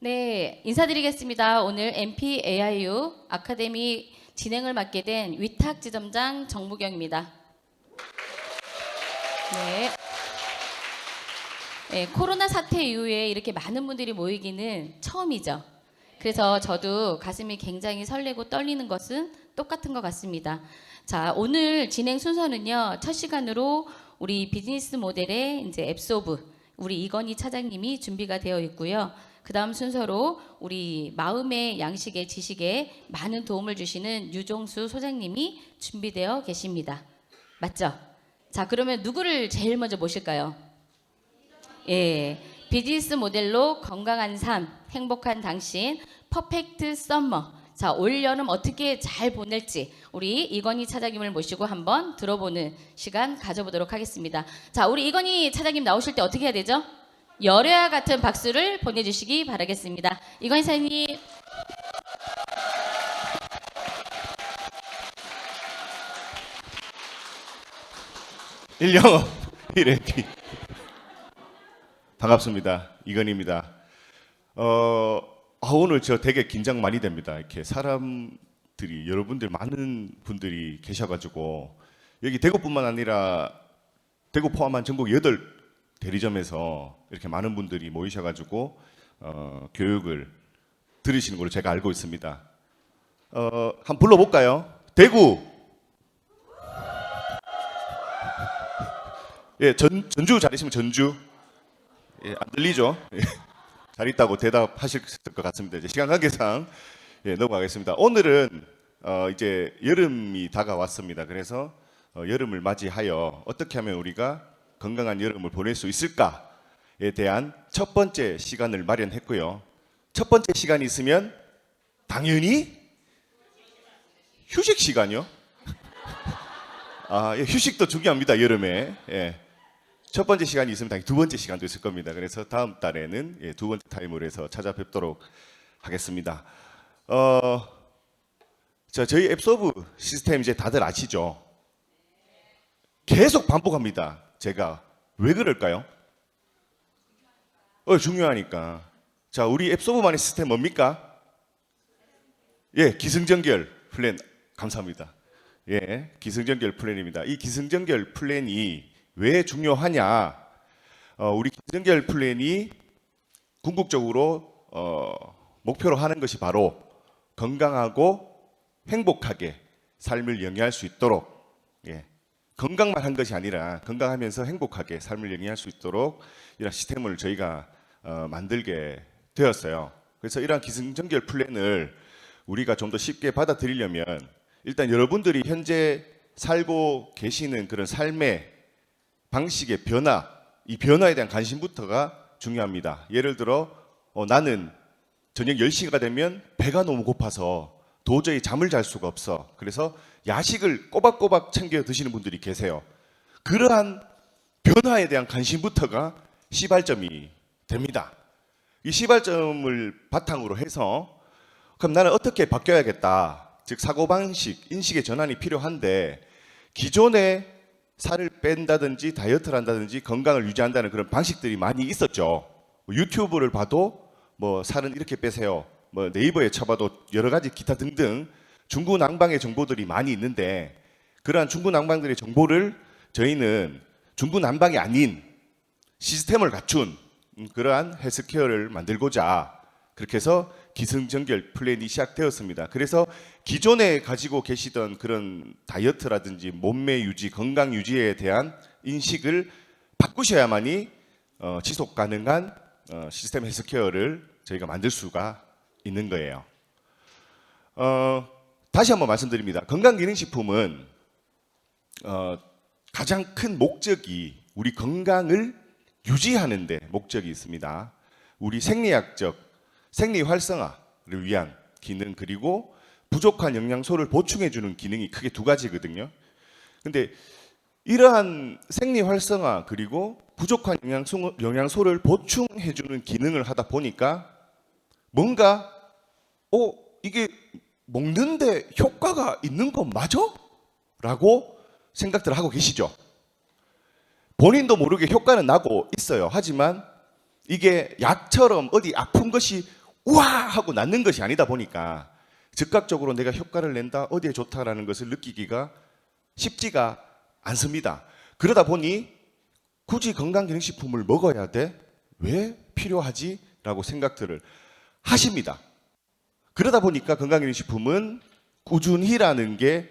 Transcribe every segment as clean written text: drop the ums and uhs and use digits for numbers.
네, 인사드리겠습니다. 오늘 MPAIU 아카데미 진행을 맡게 된 위탁지점장 정무경입니다. 네. 네, 코로나 사태 이후에 이렇게 많은 분들이 모이기는 처음이죠. 그래서 저도 가슴이 굉장히 설레고 떨리는 것은 똑같은 것 같습니다. 자, 오늘 진행 순서는요. 첫 시간으로 우리 비즈니스 모델의 이제 앱소브 우리 이건희 차장님이 준비가 되어 있고요. 그 다음 순서로 우리 마음의 양식의 지식에 많은 도움을 주시는 유종수 소장님이 준비되어 계십니다. 맞죠? 자, 그러면 누구를 제일 먼저 모실까요? 예, 비즈니스 모델로 건강한 삶, 행복한 당신, 퍼펙트 썸머. 자, 올 여름 어떻게 잘 보낼지 우리 이건희 차장님을 모시고 한번 들어보는 시간 가져보도록 하겠습니다. 자, 우리 이건희 차장님 나오실 때 어떻게 해야 되죠? 열애와 같은 박수를 보내주시기 바라겠습니다. 이건희 차장님. 일영업 1회피 반갑습니다. 이건희입니다. 오늘 저 되게 긴장 많이 됩니다. 이렇게 사람들이 여러분들 많은 분들이 계셔가지고 여기 대구뿐만 아니라 대구 포함한 전국 8대리점에서 이렇게 많은 분들이 모이셔가지고 교육을 들으시는 걸로 제가 알고 있습니다. 한번 불러볼까요? 대구. 예, 전주 잘 있으면 전주. 예, 안 들리죠? 예, 잘 있다고 대답하실 것 같습니다. 이제 시간 관계상 넘어가겠습니다. 오늘은 이제 여름이 다가왔습니다. 그래서 여름을 맞이하여 어떻게 하면 우리가 건강한 여름을 보낼 수 있을까에 대한 첫 번째 시간을 마련했고요. 첫 번째 시간이 있으면 당연히 휴식 시간이요. 예, 휴식도 중요합니다. 여름에. 예. 첫 번째 시간이 있으면 당연히 두 번째 시간도 있을 겁니다. 그래서 다음 달에는 두 번째 타임으로 해서 찾아뵙도록 하겠습니다. 저희 앱서브 시스템 이제 다들 아시죠? 계속 반복합니다. 제가 왜 그럴까요? 중요하니까. 자, 우리 앱서브만의 시스템 뭡니까? 예, 기승전결 플랜. 감사합니다. 예, 기승전결 플랜입니다. 이 기승전결 플랜이 왜 중요하냐? 우리 기승전결 플랜이 궁극적으로 목표로 하는 것이 바로 건강하고 행복하게 삶을 영위할 수 있도록, 예, 건강만 한 것이 아니라 건강하면서 행복하게 삶을 영위할 수 있도록 이런 시스템을 저희가 만들게 되었어요. 그래서 이러한 기승전결 플랜을 우리가 좀 더 쉽게 받아들이려면 일단 여러분들이 현재 살고 계시는 그런 삶의 방식의 변화, 이 변화에 대한 관심부터가 중요합니다. 예를 들어 나는 저녁 10시가 되면 배가 너무 고파서 도저히 잠을 잘 수가 없어. 그래서 야식을 꼬박꼬박 챙겨 드시는 분들이 계세요. 그러한 변화에 대한 관심부터가 시발점이 됩니다. 이 시발점을 바탕으로 해서 그럼 나는 어떻게 바뀌어야겠다. 즉 사고방식, 인식의 전환이 필요한데 기존에 살을 뺀다든지 다이어트를 한다든지 건강을 유지한다는 그런 방식들이 많이 있었죠. 유튜브를 봐도 뭐 살은 이렇게 빼세요. 뭐 네이버에 쳐봐도 여러 가지 기타 등등 중구난방의 정보들이 많이 있는데 그러한 중구난방들의 정보를 저희는 중구난방이 아닌 시스템을 갖춘 그러한 헬스케어를 만들고자 그렇게 해서 기승전결 플랜이 시작되었습니다. 그래서 기존에 가지고 계시던 그런 다이어트라든지 몸매 유지, 건강 유지에 대한 인식을 바꾸셔야만이 지속 가능한 시스템 헬스케어를 저희가 만들 수가 있는 거예요. 다시 한번 말씀드립니다. 건강기능식품은 가장 큰 목적이 우리 건강을 유지하는 데 목적이 있습니다. 우리 생리학적 생리 활성화를 위한 기능 그리고 부족한 영양소를 보충해주는 기능이 크게 두 가지거든요. 근데 이러한 생리 활성화 그리고 부족한 영양소를 보충해주는 기능을 하다 보니까 뭔가 이게 먹는데 효과가 있는 건 맞아? 라고 생각들을 하고 계시죠? 본인도 모르게 효과는 나고 있어요. 하지만 이게 약처럼 어디 아픈 것이 우와 하고 낫는 것이 아니다 보니까 즉각적으로 내가 효과를 낸다, 어디에 좋다라는 것을 느끼기가 쉽지가 않습니다. 그러다 보니 굳이 건강기능식품을 먹어야 돼? 왜 필요하지? 라고 생각들을 하십니다. 그러다 보니까 건강기능식품은 꾸준히라는 게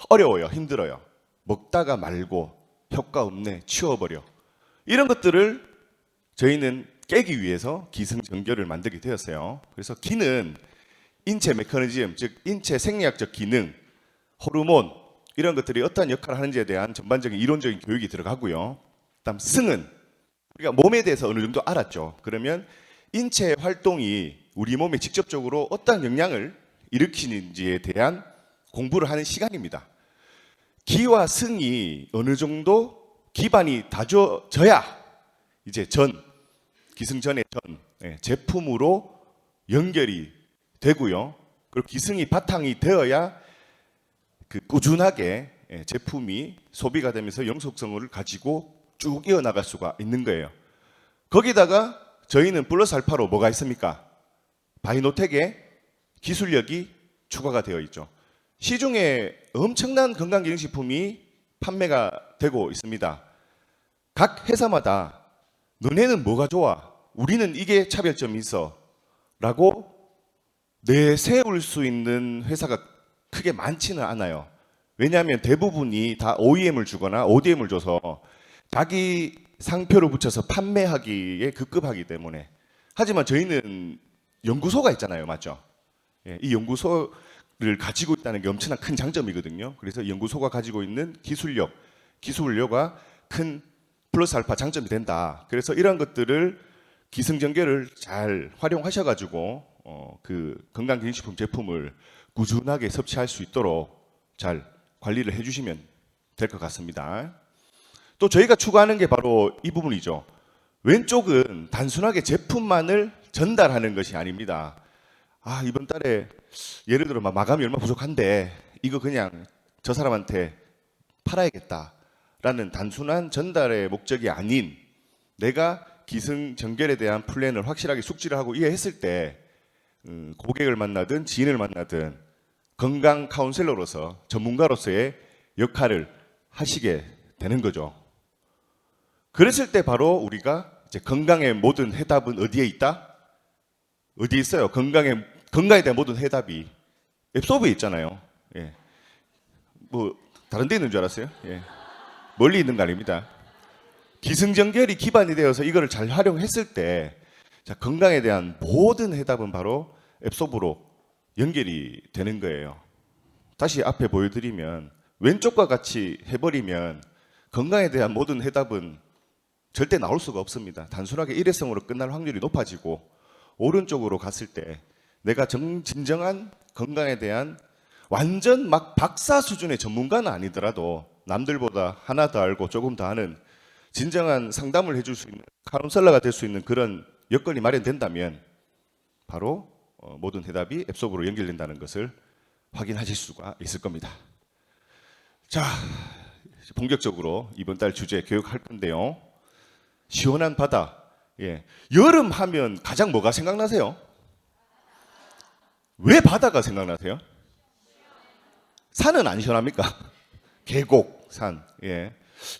어려워요. 힘들어요. 먹다가 말고 효과 없네, 치워버려. 이런 것들을 저희는 깨기 위해서 기승전결을 만들게 되었어요. 그래서 기는 인체 메커니즘, 즉 인체 생리학적 기능, 호르몬 이런 것들이 어떠한 역할을 하는지에 대한 전반적인 이론적인 교육이 들어가고요. 그다음 승은 우리가 몸에 대해서 어느 정도 알았죠. 그러면 인체 활동이 우리 몸에 직접적으로 어떠한 영향을 일으키는지에 대한 공부를 하는 시간입니다. 기와 승이 어느 정도 기반이 다져져야 이제 기승전의 제품으로 연결이 되고요. 그리고 기승이 바탕이 되어야 꾸준하게 제품이 소비가 되면서 영속성을 가지고 쭉 이어나갈 수가 있는 거예요. 거기다가 저희는 플러스 알파로 뭐가 있습니까? 바이노텍의 기술력이 추가가 되어 있죠. 시중에 엄청난 건강기능식품이 판매가 되고 있습니다. 각 회사마다 너네는 뭐가 좋아? 우리는 이게 차별점이 있어. 라고 내세울 수 있는 회사가 크게 많지는 않아요. 왜냐하면 대부분이 다 OEM을 주거나 ODM을 줘서 자기 상표를 붙여서 판매하기에 급급하기 때문에. 하지만 저희는 연구소가 있잖아요. 맞죠? 이 연구소를 가지고 있다는 게 엄청난 큰 장점이거든요. 그래서 연구소가 가지고 있는 기술력과 큰 플러스 알파 장점이 된다. 그래서 이런 것들을 기승전결을 잘 활용하셔가지고 건강기능식품 제품을 꾸준하게 섭취할 수 있도록 잘 관리를 해주시면 될 것 같습니다. 또 저희가 추구하는 게 바로 이 부분이죠. 왼쪽은 단순하게 제품만을 전달하는 것이 아닙니다. 이번 달에 예를 들어 마감이 얼마 부족한데 이거 그냥 저 사람한테 팔아야겠다라는 단순한 전달의 목적이 아닌 내가 기승전결에 대한 플랜을 확실하게 숙지를 하고 이해했을 때 고객을 만나든 지인을 만나든 건강 카운셀러로서 전문가로서의 역할을 하시게 되는 거죠. 그랬을 때 바로 우리가 이제 건강의 모든 해답은 어디에 있다? 어디에 있어요? 건강에 대한 모든 해답이 앱소브에 있잖아요. 뭐 다른 데 있는 줄 알았어요? 멀리 있는 거 아닙니다. 기승전결이 기반이 되어서 이거를 잘 활용했을 때 건강에 대한 모든 해답은 바로 앱소브로 연결이 되는 거예요. 다시 앞에 보여드리면 왼쪽과 같이 해버리면 건강에 대한 모든 해답은 절대 나올 수가 없습니다. 단순하게 일회성으로 끝날 확률이 높아지고 오른쪽으로 갔을 때 내가 진정한 건강에 대한 완전 막 박사 수준의 전문가는 아니더라도 남들보다 하나 더 알고 조금 더 아는 진정한 상담을 해줄 수 있는 카운셀러가 될 수 있는 그런 여건이 마련된다면 바로 모든 해답이 앱소브로 연결된다는 것을 확인하실 수가 있을 겁니다. 자, 본격적으로 이번 달 주제 교육할 건데요. 시원한 바다. 여름 하면 가장 뭐가 생각나세요? 왜 바다가 생각나세요? 산은 안 시원합니까? 계곡, 산.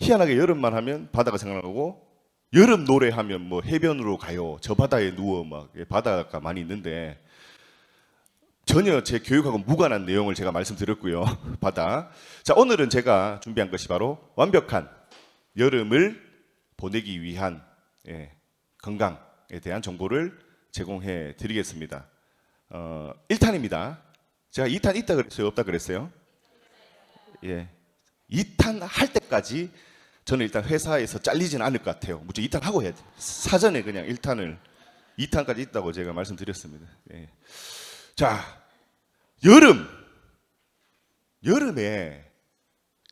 희한하게 여름만 하면 바다가 생각나고 여름 노래하면 뭐 해변으로 가요. 저 바다에 누워 막 바다가 많이 있는데 전혀 제 교육하고 무관한 내용을 제가 말씀드렸고요. 바다. 자, 오늘은 제가 준비한 것이 바로 완벽한 여름을 보내기 위한 건강에 대한 정보를 제공해 드리겠습니다. 1탄입니다. 제가 2탄 있다 그랬어요? 없다 그랬어요? 2탄 할 때까지 저는 일단 회사에서 잘리지는 않을 것 같아요. 무조건 2탄 하고 해야 돼. 사전에 그냥 2탄까지 있다고 제가 말씀드렸습니다. 자, 여름에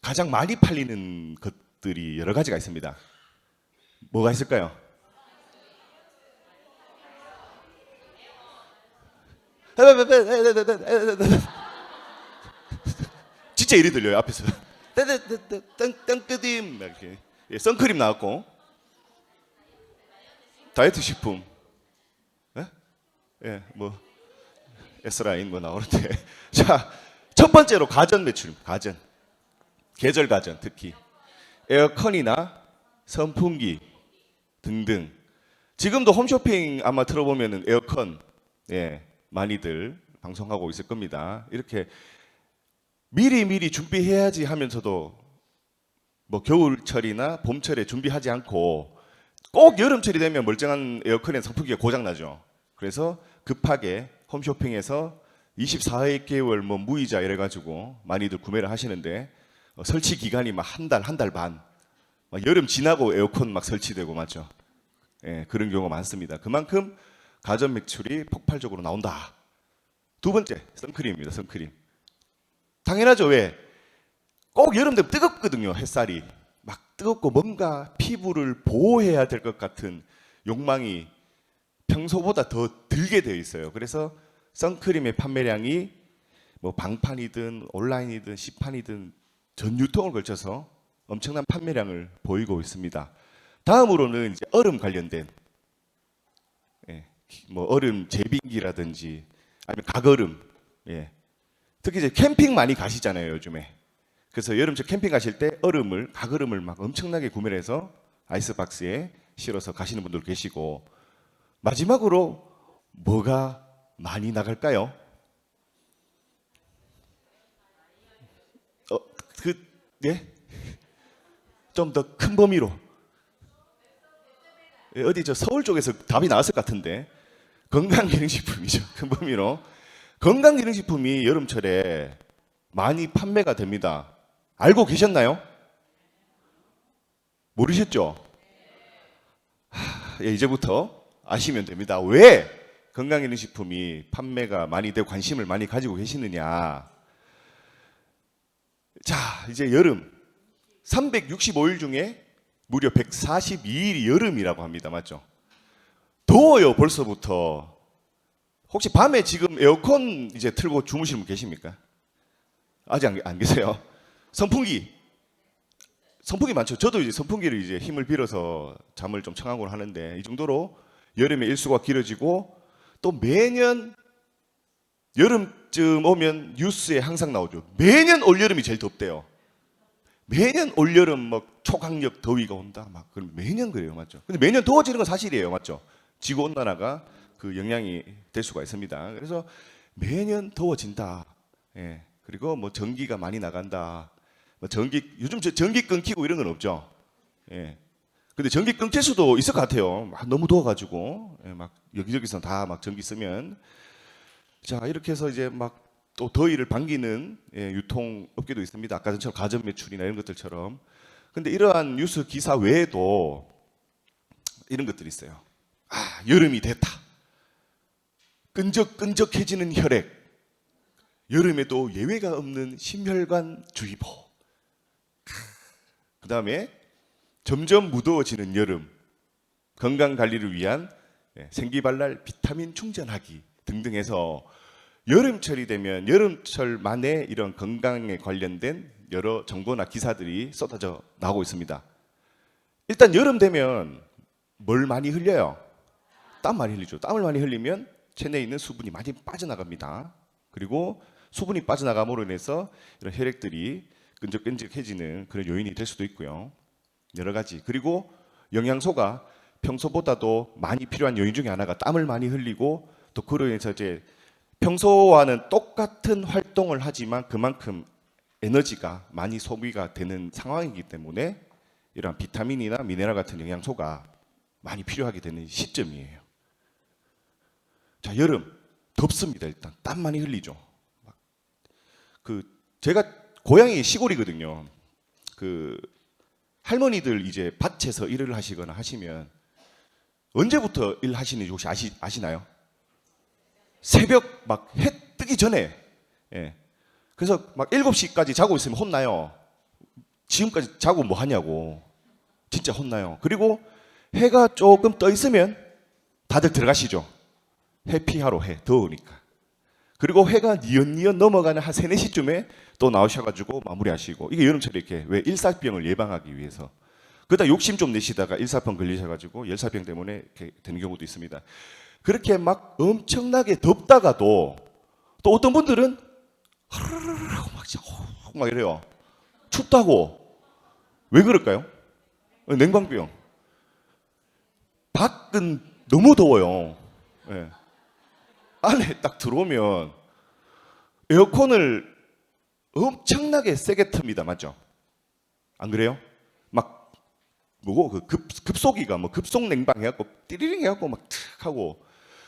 가장 많이 팔리는 것들이 여러 가지가 있습니다. 뭐가 있을까요? 진짜 이리 들려요 앞에서. 땅끄딤 이렇게. 선크림 나왔고 다이어트 식품. 예, 뭐 S라인 뭐 나오는데 자, 첫 번째로 가전 매출입니다. 가전. 계절 가전 특히 에어컨이나 선풍기 등등. 지금도 홈쇼핑 아마 들어보면은 에어컨 예, 많이들 방송하고 있을 겁니다. 이렇게 미리 준비해야지 하면서도 뭐 겨울철이나 봄철에 준비하지 않고 꼭 여름철이 되면 멀쩡한 에어컨에 선풍기가 고장 나죠. 그래서 급하게 홈쇼핑에서 24개월 뭐 무이자 이래 가지고 많이들 구매를 하시는데 설치 기간이 막 한 달 반. 막 여름 지나고 에어컨 막 설치되고 맞죠. 예, 그런 경우가 많습니다. 그만큼 가전 매출이 폭발적으로 나온다. 두 번째, 선크림입니다. 선크림. 당연하죠. 왜? 꼭 여름 되면 뜨겁거든요. 햇살이. 막 뜨겁고 뭔가 피부를 보호해야 될 것 같은 욕망이 평소보다 더 들게 되어 있어요. 그래서 선크림의 판매량이 뭐 방판이든 온라인이든 시판이든 전 유통을 걸쳐서 엄청난 판매량을 보이고 있습니다. 다음으로는 이제 얼음 관련된 예, 뭐 얼음 제빙기라든지 아니면 각얼음 예. 특히 이제 캠핑 많이 가시잖아요, 요즘에. 그래서 여름철 캠핑 가실 때 얼음을 각얼음을 막 엄청나게 구매를 해서 아이스박스에 실어서 가시는 분들 계시고 마지막으로 뭐가 많이 나갈까요? 예? 좀 더 큰 범위로. 예, 어디 저 서울 쪽에서 답이 나왔을 것 같은데 건강기능식품이죠. 큰 범위로. 건강기능식품이 여름철에 많이 판매가 됩니다. 알고 계셨나요? 모르셨죠? 예, 이제부터 아시면 됩니다. 왜 건강기능식품이 판매가 많이 되고 관심을 많이 가지고 계시느냐. 자, 이제 여름 365일 중에 무려 142일이 여름이라고 합니다. 맞죠? 더워요, 벌써부터. 혹시 밤에 지금 에어컨 이제 틀고 주무시는 분 계십니까? 아직 안 계세요? 선풍기 많죠. 저도 이제 선풍기를 이제 힘을 빌어서 잠을 좀 청하곤 하는데 이 정도로 여름의 일수가 길어지고 또 매년 여름쯤 오면 뉴스에 항상 나오죠. 매년 올여름이 제일 덥대요. 매년 올여름 뭐 초강력 더위가 온다. 막 그럼 매년 그래요, 맞죠? 근데 매년 더워지는 건 사실이에요, 맞죠? 지구 온난화가 그 영향이 될 수가 있습니다. 그래서 매년 더워진다. 예. 그리고 뭐 전기가 많이 나간다. 뭐 요즘 전기 끊기고 이런 건 없죠. 예. 근데 전기 끊길 수도 있을 것 같아요. 막 너무 더워가지고 예, 막 여기저기서 다 막 전기 쓰면 자 이렇게 해서 이제 막 또 더위를 반기는 예, 유통업계도 있습니다. 아까 전처럼 가전 매출이나 이런 것들처럼. 근데 이러한 뉴스 기사 외에도 이런 것들이 있어요. 아 여름이 됐다. 끈적끈적해지는 혈액. 여름에도 예외가 없는 심혈관 주의보. 그 다음에 점점 무더워지는 여름. 건강 관리를 위한 생기발랄 비타민 충전하기 등등 해서 여름철이 되면 여름철만의 이런 건강에 관련된 여러 정보나 기사들이 쏟아져 나오고 있습니다. 일단 여름 되면 뭘 많이 흘려요? 땀 많이 흘리죠. 땀을 많이 흘리면 체내에 있는 수분이 많이 빠져나갑니다. 그리고 수분이 빠져나감으로 인해서 이런 혈액들이 끈적끈적해지는 그런 요인이 될 수도 있고요. 여러 가지. 그리고 영양소가 평소보다도 많이 필요한 요인 중에 하나가 땀을 많이 흘리고 또 그로 인해서 이제 평소와는 똑같은 활동을 하지만 그만큼 에너지가 많이 소비가 되는 상황이기 때문에 이런 비타민이나 미네랄 같은 영양소가 많이 필요하게 되는 시점이에요. 자, 여름 덥습니다. 일단 땀 많이 흘리죠. 제가 고향이 시골이거든요. 할머니들 이제 밭에서 일을 하시거나 하시면 언제부터 일하시는지 혹시 아시나요? 새벽 막 해 뜨기 전에. 예. 그래서 막 7시까지 자고 있으면 혼나요. 지금까지 자고 뭐 하냐고. 진짜 혼나요. 그리고 해가 조금 떠 있으면 다들 들어가시죠. 회피하러 해. 더우니까. 그리고 해가 니언니언 넘어가는 한 3, 4시쯤에 또 나오셔가지고 마무리하시고. 이게 여름철에 이렇게 왜 일사병을 예방하기 위해서. 그러다 욕심 좀 내시다가 일사병 걸리셔가지고 열사병 때문에 이렇게 되는 경우도 있습니다. 그렇게 막 엄청나게 덥다가도 또 어떤 분들은 막 이래요. 춥다고. 왜 그럴까요? 냉방병. 밖은 너무 더워요. 예. 안에 딱 들어오면 에어컨을 엄청나게 세게 틉니다. 맞죠? 안 그래요? 막 뭐고 그 급속기가 뭐 급속 냉방 해갖고 띠리링 해갖고 막 탁 하고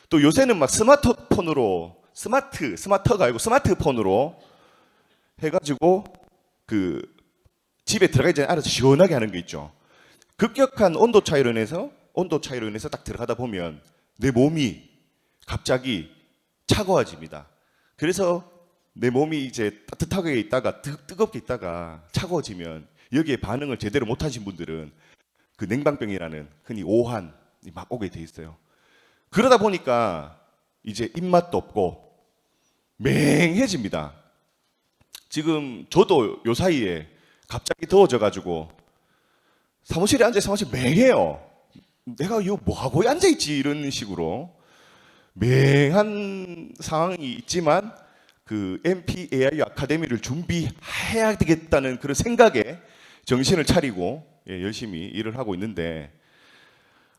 또 요새는 막 스마트폰으로 스마트가 아니고 스마트폰으로 해가지고 그 집에 들어가기 전에 알아서 시원하게 하는 게 있죠. 급격한 온도 차이로 인해서 딱 들어가다 보면 내 몸이 갑자기 차가워집니다. 그래서 내 몸이 이제 따뜻하게 있다가 뜨겁게 있다가 차가워지면 여기에 반응을 제대로 못하신 분들은 그 냉방병이라는 흔히 오한이 막 오게 돼 있어요. 그러다 보니까 이제 입맛도 없고 맹해집니다. 지금 저도 요 사이에 갑자기 더워져가지고 사무실에 앉아 사무실 맹해요. 내가 이거 뭐하고 앉아있지 이런 식으로 맹한 상황이 있지만 그 MPAI 아카데미를 준비해야 되겠다는 그런 생각에 정신을 차리고 열심히 일을 하고 있는데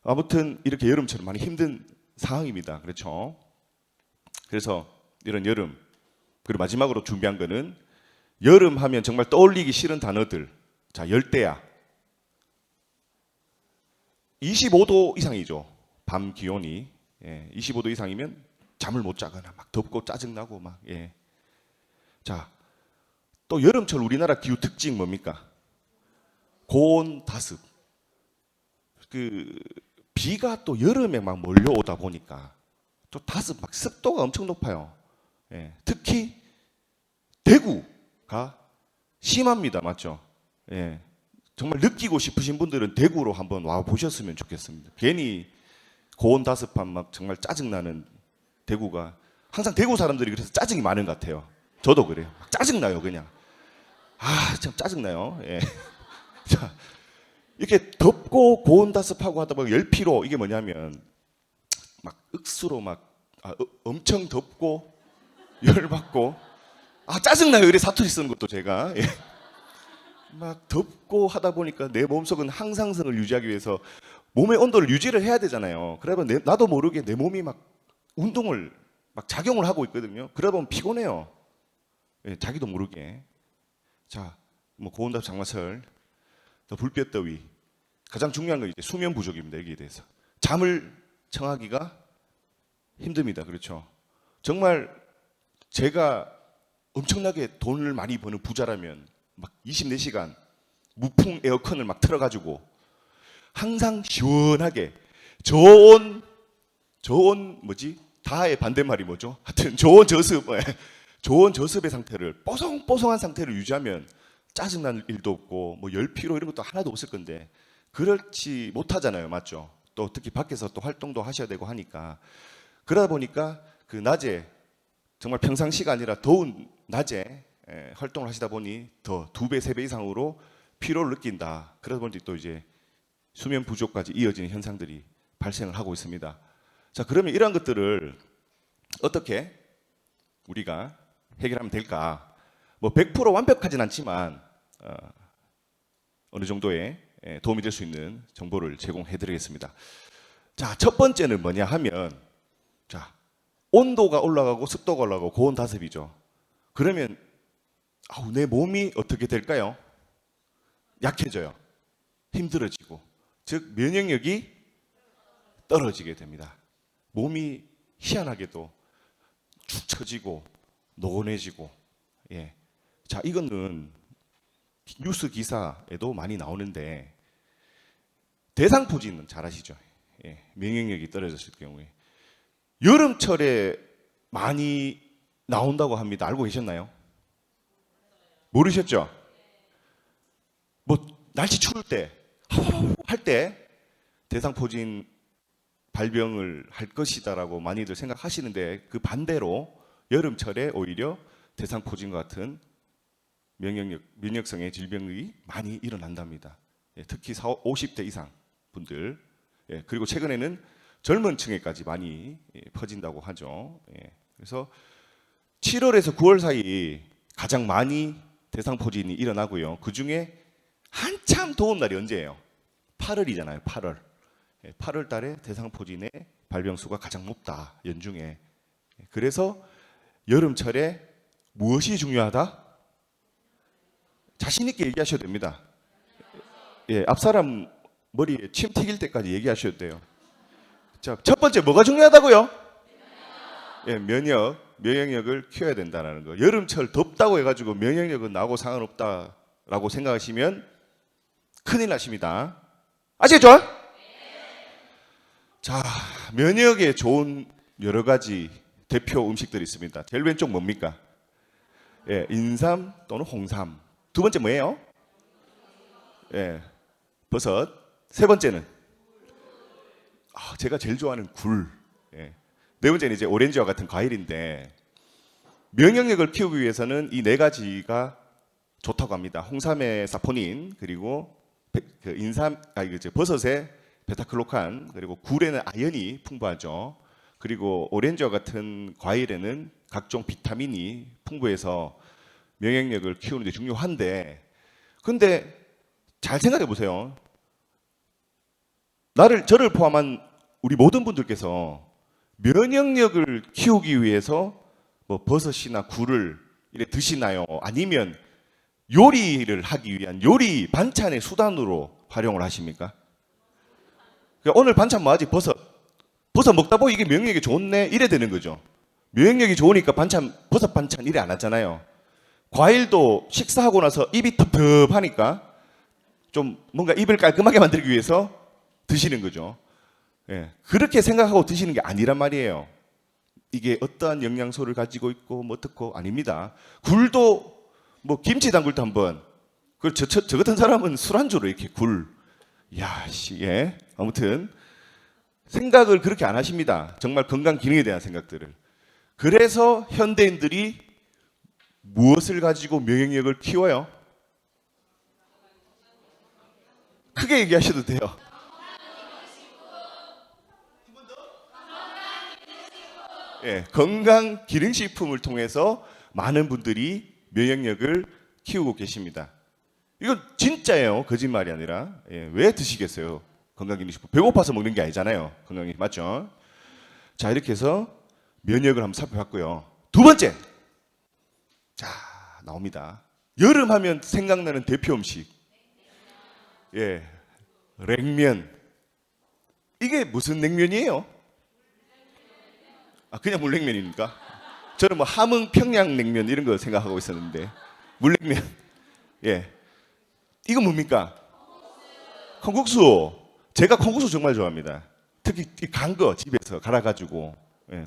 아무튼 이렇게 여름처럼 많이 힘든 상황입니다. 그렇죠? 그래서 이런 여름 그리고 마지막으로 준비한 거는 여름 하면 정말 떠올리기 싫은 단어들. 자, 열대야. 25도 이상이죠. 밤 기온이 25도 이상이면 잠을 못 자거나 막 덥고 짜증나고 막 자, 또 여름철 우리나라 기후 특징 뭡니까? 고온 다습. 그 비가 또 여름에 막 몰려오다 보니까 또 다습 막 습도가 엄청 높아요. 특히 대구가 심합니다. 맞죠? 정말 느끼고 싶으신 분들은 대구로 한번 와 보셨으면 좋겠습니다. 괜히 고온 다습한 막 정말 짜증나는 대구가 항상 대구 사람들이 그래서 짜증이 많은 것 같아요. 저도 그래요. 막 짜증나요, 그냥. 아, 참 짜증나요. 자, 이렇게 덥고 고온 다습하고 하다 보면 열피로 이게 뭐냐면 막 억수로 막 엄청 덥고 열받고 짜증나요. 이래 사투리 쓰는 것도 제가 막 덥고 하다 보니까 내 몸속은 항상성을 유지하기 위해서 몸의 온도를 유지를 해야 되잖아요. 그러면 나도 모르게 내 몸이 막 운동을 막 작용을 하고 있거든요. 그러다 보면 피곤해요. 자기도 모르게. 자, 뭐 고온답 장마철, 또 불볕더위. 가장 중요한 건 이제 수면 부족입니다. 여기에 대해서 잠을 청하기가 힘듭니다. 그렇죠? 정말 제가 엄청나게 돈을 많이 버는 부자라면 막 24시간 무풍 에어컨을 막 틀어가지고 항상 시원하게 좋은 뭐지? 다의 반대말이 뭐죠? 하여튼 좋은 저습의 상태를 뽀송뽀송한 상태를 유지하면 짜증날 일도 없고 뭐 열피로 이런 것도 하나도 없을 건데 그렇지 못하잖아요. 맞죠? 또 특히 밖에서 또 활동도 하셔야 되고 하니까 그러다 보니까 그 낮에 정말 평상시가 아니라 더운 낮에 활동을 하시다 보니 더 2배, 3배 이상으로 피로를 느낀다. 그러다 보니 또 이제 수면 부족까지 이어지는 현상들이 발생을 하고 있습니다. 자, 그러면 이러한 것들을 어떻게 우리가 해결하면 될까? 뭐 100% 완벽하진 않지만 어느 정도의 도움이 될 수 있는 정보를 제공해 드리겠습니다. 자, 첫 번째는 뭐냐 하면 자, 온도가 올라가고 습도가 올라가고 고온 다습이죠. 그러면 내 몸이 어떻게 될까요? 약해져요. 힘들어지고 즉 면역력이 떨어지게 됩니다. 몸이 희한하게도 축 처지고 노곤해지고 자, 이거는 뉴스 기사에도 많이 나오는데 대상포진은 잘 아시죠? 면역력이 떨어졌을 경우에 여름철에 많이 나온다고 합니다. 알고 계셨나요? 모르셨죠? 뭐 날씨 추울 때 할 때 대상포진 발병을 할 것이다라고 많이들 생각하시는데 반대로 여름철에 오히려 대상포진과 같은 면역성의 질병이 많이 일어난답니다. 특히 50대 이상 분들 그리고 최근에는 젊은 층에까지 많이 퍼진다고 하죠. 그래서 7월에서 9월 사이 가장 많이 대상포진이 일어나고요. 그 중에 한참 더운 날이 언제예요? 8월이잖아요. 8월. 8월 달에 대상포진의 발병수가 가장 높다. 연중에. 그래서 여름철에 무엇이 중요하다? 자신 있게 얘기하셔도 됩니다. 앞사람 머리에 침 튀길 때까지 얘기하셔도 돼요. 자, 첫 번째 뭐가 중요하다고요? 면역력을 키워야 된다는 거. 여름철 덥다고 해가지고 면역력은 나하고 상관없다라고 생각하시면 큰일 나십니다. 아시겠죠? 자, 면역에 좋은 여러 가지 대표 음식들이 있습니다. 제일 왼쪽 뭡니까? 인삼 또는 홍삼. 두 번째 뭐예요? 버섯. 세 번째는 제가 제일 좋아하는 굴. 네 번째는 이제 오렌지와 같은 과일인데 면역력을 키우기 위해서는 이 네 가지가 좋다고 합니다. 홍삼의 사포닌, 그리고 버섯의 베타클로칸, 그리고 굴에는 아연이 풍부하죠. 그리고 오렌지와 같은 과일에는 각종 비타민이 풍부해서 면역력을 키우는 데 중요한데, 근데 잘 생각해 보세요. 저를 포함한 우리 모든 분들께서 면역력을 키우기 위해서 뭐 버섯이나 굴을 이렇게 드시나요? 아니면 요리를 하기 위한 요리 반찬의 수단으로 활용을 하십니까? 그러니까 오늘 반찬 뭐 하지? 버섯 먹다 보니 이게 면역력이 좋네 이래 되는 거죠. 면역력이 좋으니까 버섯 반찬 이래 안 하잖아요. 과일도 식사하고 나서 입이 텁텁하니까 좀 뭔가 입을 깔끔하게 만들기 위해서 드시는 거죠. 그렇게 생각하고 드시는 게 아니란 말이에요. 이게 어떠한 영양소를 가지고 있고 뭐 어떻고 아닙니다. 굴도 뭐 김치 담글 때 한번 저 같은 사람은 술안주로 이렇게 아무튼 생각을 그렇게 안 하십니다. 정말 건강 기능에 대한 생각들을. 그래서 현대인들이 무엇을 가지고 면역력을 키워요? 크게 얘기하셔도 돼요. 건강 기능식품을 통해서 많은 분들이 면역력을 키우고 계십니다. 이건 진짜예요. 거짓말이 아니라. 왜 드시겠어요? 건강기능식품. 배고파서 먹는 게 아니잖아요. 건강이 맞죠? 자, 이렇게 해서 면역을 한번 살펴봤고요. 두 번째. 자, 나옵니다. 여름 하면 생각나는 대표 음식. 냉면. 이게 무슨 냉면이에요? 그냥 물냉면입니까? 저는 뭐 함흥 평양냉면 이런 거 생각하고 있었는데 물냉면. 이거 뭡니까? 콩국수. 제가 콩국수 정말 좋아합니다. 특히 간 거 집에서 갈아가지고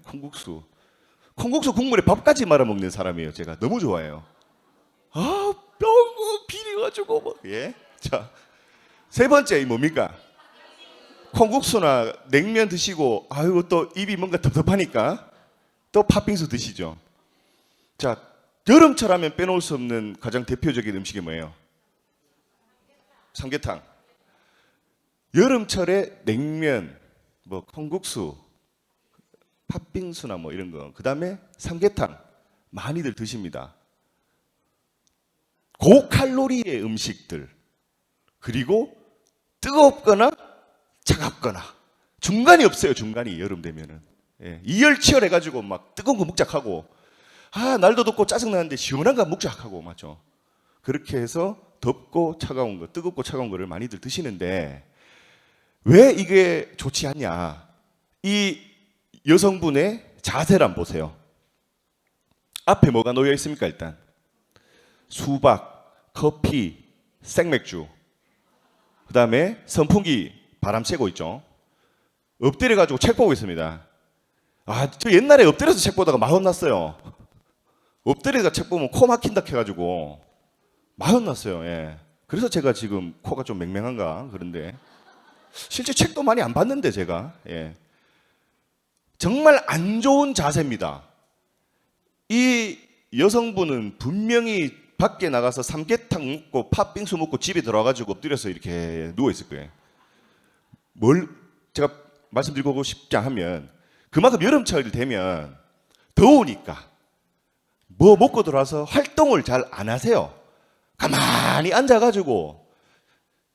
콩국수 국물에 밥까지 말아 먹는 사람이에요. 제가 너무 좋아해요. 뼈 비려가지고 뭐. 자, 세 번째 뭡니까? 콩국수나 냉면 드시고 또 입이 뭔가 텁텁하니까 또 팥빙수 드시죠. 자, 여름철 하면 빼놓을 수 없는 가장 대표적인 음식이 뭐예요? 삼계탕. 여름철에 냉면, 뭐 콩국수, 팥빙수나 뭐 이런 거. 그다음에 삼계탕 많이들 드십니다. 고칼로리의 음식들. 그리고 뜨겁거나 차갑거나 중간이 없어요. 중간이 여름 되면은 이열치열 해가지고 막 뜨거운 거 묵작하고 날도 덥고 짜증나는데 시원한 거 묵작하고 맞죠. 그렇게 해서 덥고 차가운 거, 뜨겁고 차가운 거를 많이들 드시는데 왜 이게 좋지 않냐? 이 여성분의 자세를 한번 보세요. 앞에 뭐가 놓여 있습니까? 일단 수박, 커피, 생맥주, 그 다음에 선풍기 바람 쐬고 있죠. 엎드려 가지고 책 보고 있습니다. 저 옛날에 엎드려서 책 보다가 마흔 났어요. 엎드려서 책 보면 코 막힌다 해가지고 마흔 났어요. 그래서 제가 지금 코가 좀 맹맹한가 그런데 실제 책도 많이 안 봤는데 제가 정말 안 좋은 자세입니다. 이 여성분은 분명히 밖에 나가서 삼계탕 먹고 팥빙수 먹고 집에 들어와가지고 엎드려서 이렇게 누워 있을 거예요. 제가 말씀드리고 싶지 하면 그만큼 여름철이 되면 더우니까 뭐 먹고 들어와서 활동을 잘 안 하세요. 가만히 앉아가지고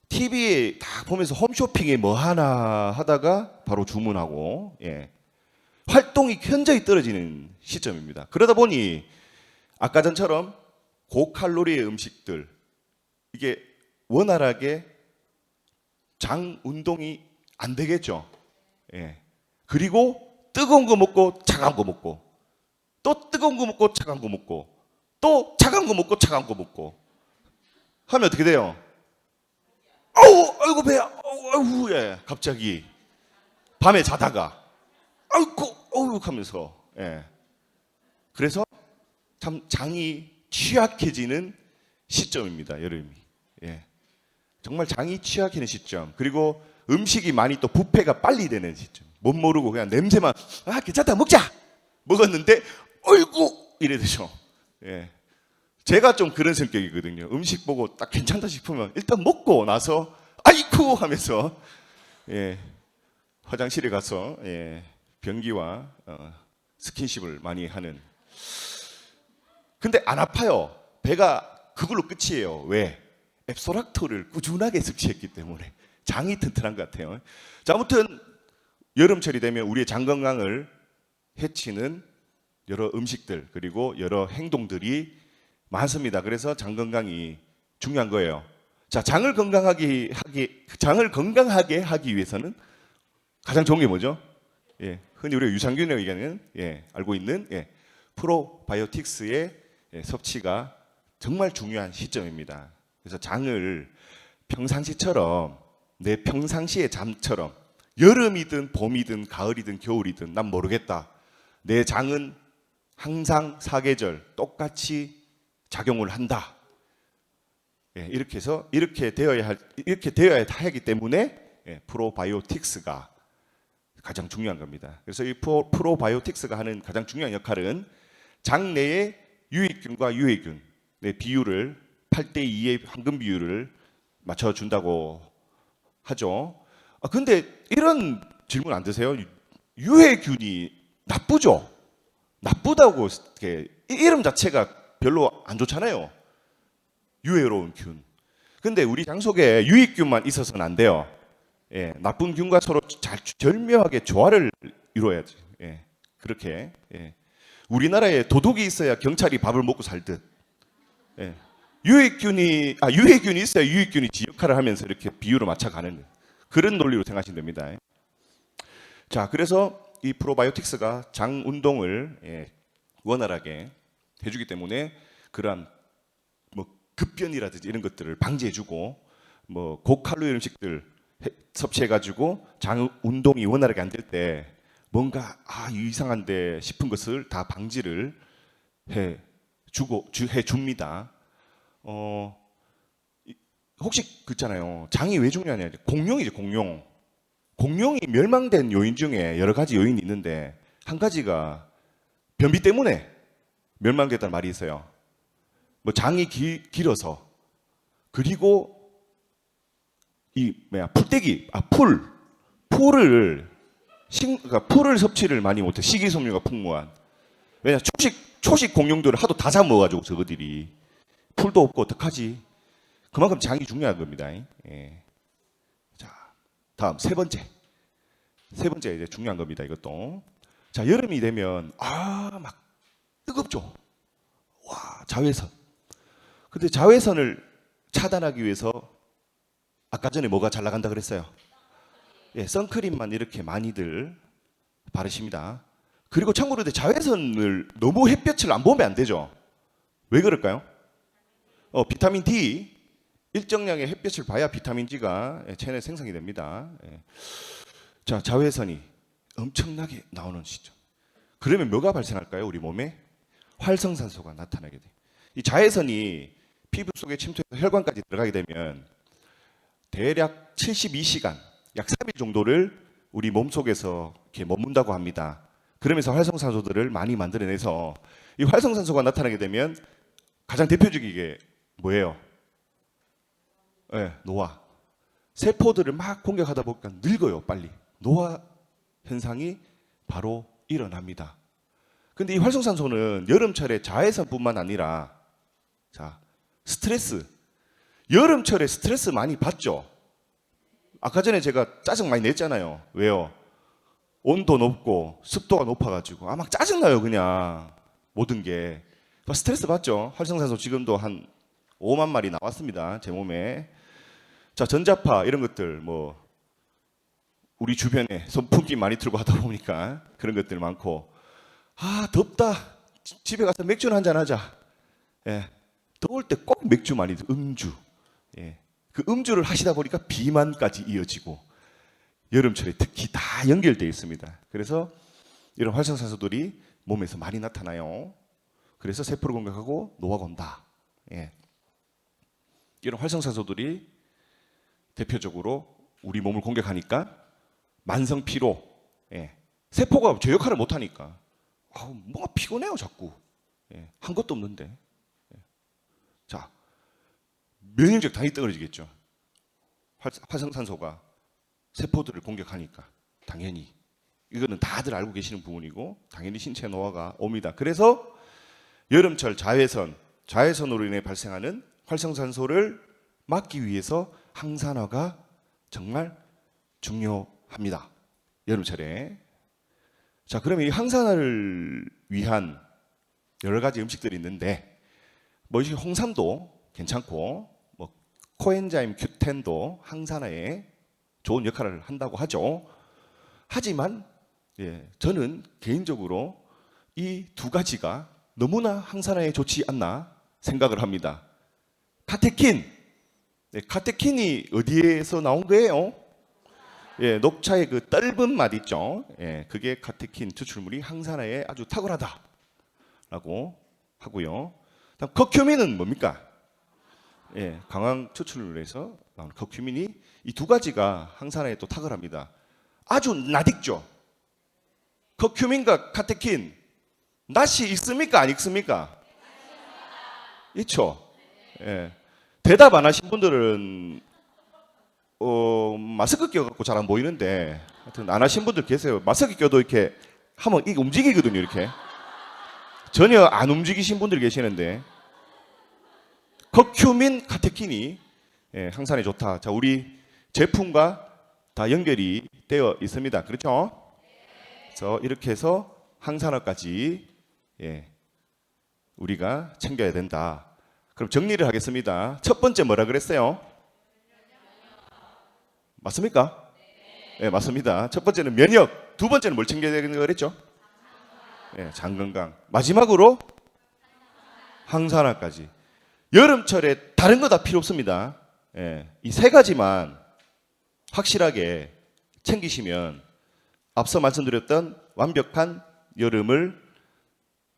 TV에 딱 보면서 홈쇼핑에 뭐 하나 하다가 바로 주문하고, 예. 활동이 현저히 떨어지는 시점입니다. 그러다 보니 아까 전처럼 고칼로리의 음식들, 이게 원활하게 장 운동이 안 되겠죠. 예. 그리고 뜨거운 거 먹고 차가운 거 먹고 또 뜨거운 거 먹고 차가운 거 먹고 또 차가운 거 먹고 차가운 거 먹고 하면 어떻게 돼요? 아우, 아이고 배야, 아이고, 예. 갑자기 밤에 자다가 아이고, 어우 하면서, 예. 그래서 참 장이 취약해지는 시점입니다, 여름이. 예. 정말 장이 취약해지는 시점. 그리고 음식이 많이 또 부패가 빨리 되는 시점. 못 모르고 그냥 냄새만, 아 괜찮다 먹자 먹었는데 어이구 이래 되죠. 예. 제가 좀 그런 성격이거든요. 음식 보고 딱 괜찮다 싶으면 일단 먹고 나서 아이쿠 하면서, 예, 화장실에 가서, 예, 변기와 스킨십을 많이 하는. 근데 안 아파요. 배가 그걸로 끝이에요. 왜? 앱소락토를 꾸준하게 섭취했기 때문에 장이 튼튼한 것 같아요. 자, 아무튼 여름철이 되면 우리의 장 건강을 해치는 여러 음식들 그리고 여러 행동들이 많습니다. 그래서 장 건강이 중요한 거예요. 자, 장을 건강하게 하기 위해서는 가장 좋은 게 뭐죠? 예, 흔히 우리가 유산균이라고 얘기하는, 예, 알고 있는, 예, 프로바이오틱스의, 예, 섭취가 정말 중요한 시점입니다. 그래서 장을 평상시처럼, 내 평상시의 잠처럼, 여름이든 봄이든 가을이든 겨울이든 난 모르겠다. 내 장은 항상 사계절 똑같이 작용을 한다. 예, 이렇게 해서 이렇게 되어야 하기 때문에, 예, 프로바이오틱스가 가장 중요한 겁니다. 그래서 이 프로바이오틱스가 하는 가장 중요한 역할은 장 내의 유익균과 유해균의 비율을 8대2의 황금 비율을 맞춰준다고 하죠. 아, 근데 이런 질문 안 드세요? 유해균이 나쁘죠? 나쁘다고, 이렇게 이름 자체가 별로 안 좋잖아요. 유해로운 균. 근데 우리 장 속에 유익균만 있어서는 안 돼요. 예, 나쁜 균과 서로 잘 절묘하게 조화를 이루어야지. 예, 그렇게. 예. 우리나라에 도둑이 있어야 경찰이 밥을 먹고 살듯. 예. 유해균이 있어야 유익균이 지 역할을 하면서 이렇게 비율을 맞춰가는 그런 논리로 생각하시면 됩니다. 자, 그래서 이 프로바이오틱스가 장 운동을, 예, 원활하게 해주기 때문에 그러한 뭐 급변이라든지 이런 것들을 방지해주고, 뭐 고칼로리 음식들 섭취해가지고 장 운동이 원활하게 안 될 때 뭔가 이상한데 싶은 것을 다 방지를 해줍니다. 혹시 그렇잖아요. 장이 왜 중요하냐? 공룡이죠, 공룡. 공룡이 멸망된 요인 중에 여러 가지 요인이 있는데 한 가지가 변비 때문에 멸망됐다는 말이 있어요. 뭐 장이 길어서, 그리고 이 풀을 섭취를 많이 못해. 식이섬유가 풍부한. 왜냐, 초식 공룡들을 하도 다 잡아먹어가지고 저거들이 풀도 없고 어떡하지? 그만큼 장이 중요한 겁니다. 예. 자, 다음 세 번째 이제 중요한 겁니다. 이것도. 자, 여름이 되면 막 뜨겁죠. 와, 자외선. 근데 자외선을 차단하기 위해서 아까 전에 뭐가 잘 나간다 그랬어요? 예, 선크림만 이렇게 많이들 바르십니다. 그리고 참고로 자외선을 너무 햇볕을 안 보면 안 되죠. 왜 그럴까요? 비타민 D, 일정량의 햇볕을 봐야 비타민 D가 체내에 생성이 됩니다. 예. 자, 자외선이 엄청나게 나오는 시점. 그러면 뭐가 발생할까요? 우리 몸에 활성산소가 나타나게 돼요. 이 자외선이 피부 속에 침투해서 혈관까지 들어가게 되면 대략 72시간, 약 3일 정도를 우리 몸속에서 이렇게 머문다고 합니다. 그러면서 활성산소들을 많이 만들어내서 이 활성산소가 나타나게 되면 가장 대표적인 게 뭐예요? 네, 노화. 세포들을 막 공격하다 보니까 늙어요, 빨리. 노화 현상이 바로 일어납니다. 근데 이 활성산소는 여름철에 자외선뿐만 아니라 자, 스트레스. 여름철에 스트레스 많이 받죠? 아까 전에 제가 짜증 많이 냈잖아요. 왜요? 온도 높고 습도가 높아가지고 막 짜증나요. 그냥 모든 게 스트레스 받죠. 활성산소 지금도 한 5만 마리 나왔습니다. 제 몸에. 자, 전자파 이런 것들 뭐 우리 주변에 선풍기 많이 틀고 하다 보니까 그런 것들 많고, 덥다, 집에 가서 맥주나 한잔 하자. 예, 더울 때 꼭 맥주 많이 음주. 예, 그 음주를 하시다 보니까 비만까지 이어지고 여름철에 특히 다 연결되어 있습니다. 그래서 이런 활성산소들이 몸에서 많이 나타나요. 그래서 세포를 공격하고 노화가 온다. 예. 이런 활성산소들이 대표적으로 우리 몸을 공격하니까 만성 피로, 예. 세포가 제 역할을 못하니까 뭔가 피곤해요 자꾸. 예. 한 것도 없는데. 예. 자, 면역력 당연히 떨어지겠죠. 활성산소가 세포들을 공격하니까 당연히 이거는 다들 알고 계시는 부분이고 당연히 신체 노화가 옵니다. 그래서 여름철 자외선으로 인해 발생하는 활성산소를 막기 위해서 항산화가 정말 중요합니다. 여름철에. 자, 그러면 이 항산화를 위한 여러 가지 음식들이 있는데 뭐 홍삼도 괜찮고 뭐 코엔자임 Q10도 항산화에 좋은 역할을 한다고 하죠. 하지만 저는 개인적으로 이 두 가지가 너무나 항산화에 좋지 않나 생각을 합니다. 카테킨, 카테킨이 어디에서 나온 거예요? 녹차의 그 떫은 맛 있죠. 그게 카테킨 추출물이 항산화에 아주 탁월하다라고 하고요. 다음 커큐민은 뭡니까? 강황 추출물에서 나오는 커큐민이 이 두 가지가 항산화에 또 탁월합니다. 아주 낯익죠. 커큐민과 카테킨 낯이 익습니까? 안 익습니까? 있죠. 대답 안 하신 분들은 마스크 껴갖고 잘 안 보이는데 하여튼 안 하신 분들 계세요. 마스크 껴도 이렇게 하면 이게 움직이거든요. 이렇게 전혀 안 움직이신 분들 계시는데 커큐민, 카테킨이 항산화에 좋다. 자, 우리 제품과 다 연결이 되어 있습니다. 그렇죠? 그래서 이렇게 해서 항산화까지 우리가 챙겨야 된다. 그럼 정리를 하겠습니다. 첫 번째 뭐라 그랬어요? 맞습니까? 네, 맞습니다. 첫 번째는 면역, 두 번째는 뭘 챙겨야 되는 거 그랬죠? 장 건강. 마지막으로 항산화까지. 여름철에 다른 거 다 필요 없습니다. 이 세 가지만 확실하게 챙기시면 앞서 말씀드렸던 완벽한 여름을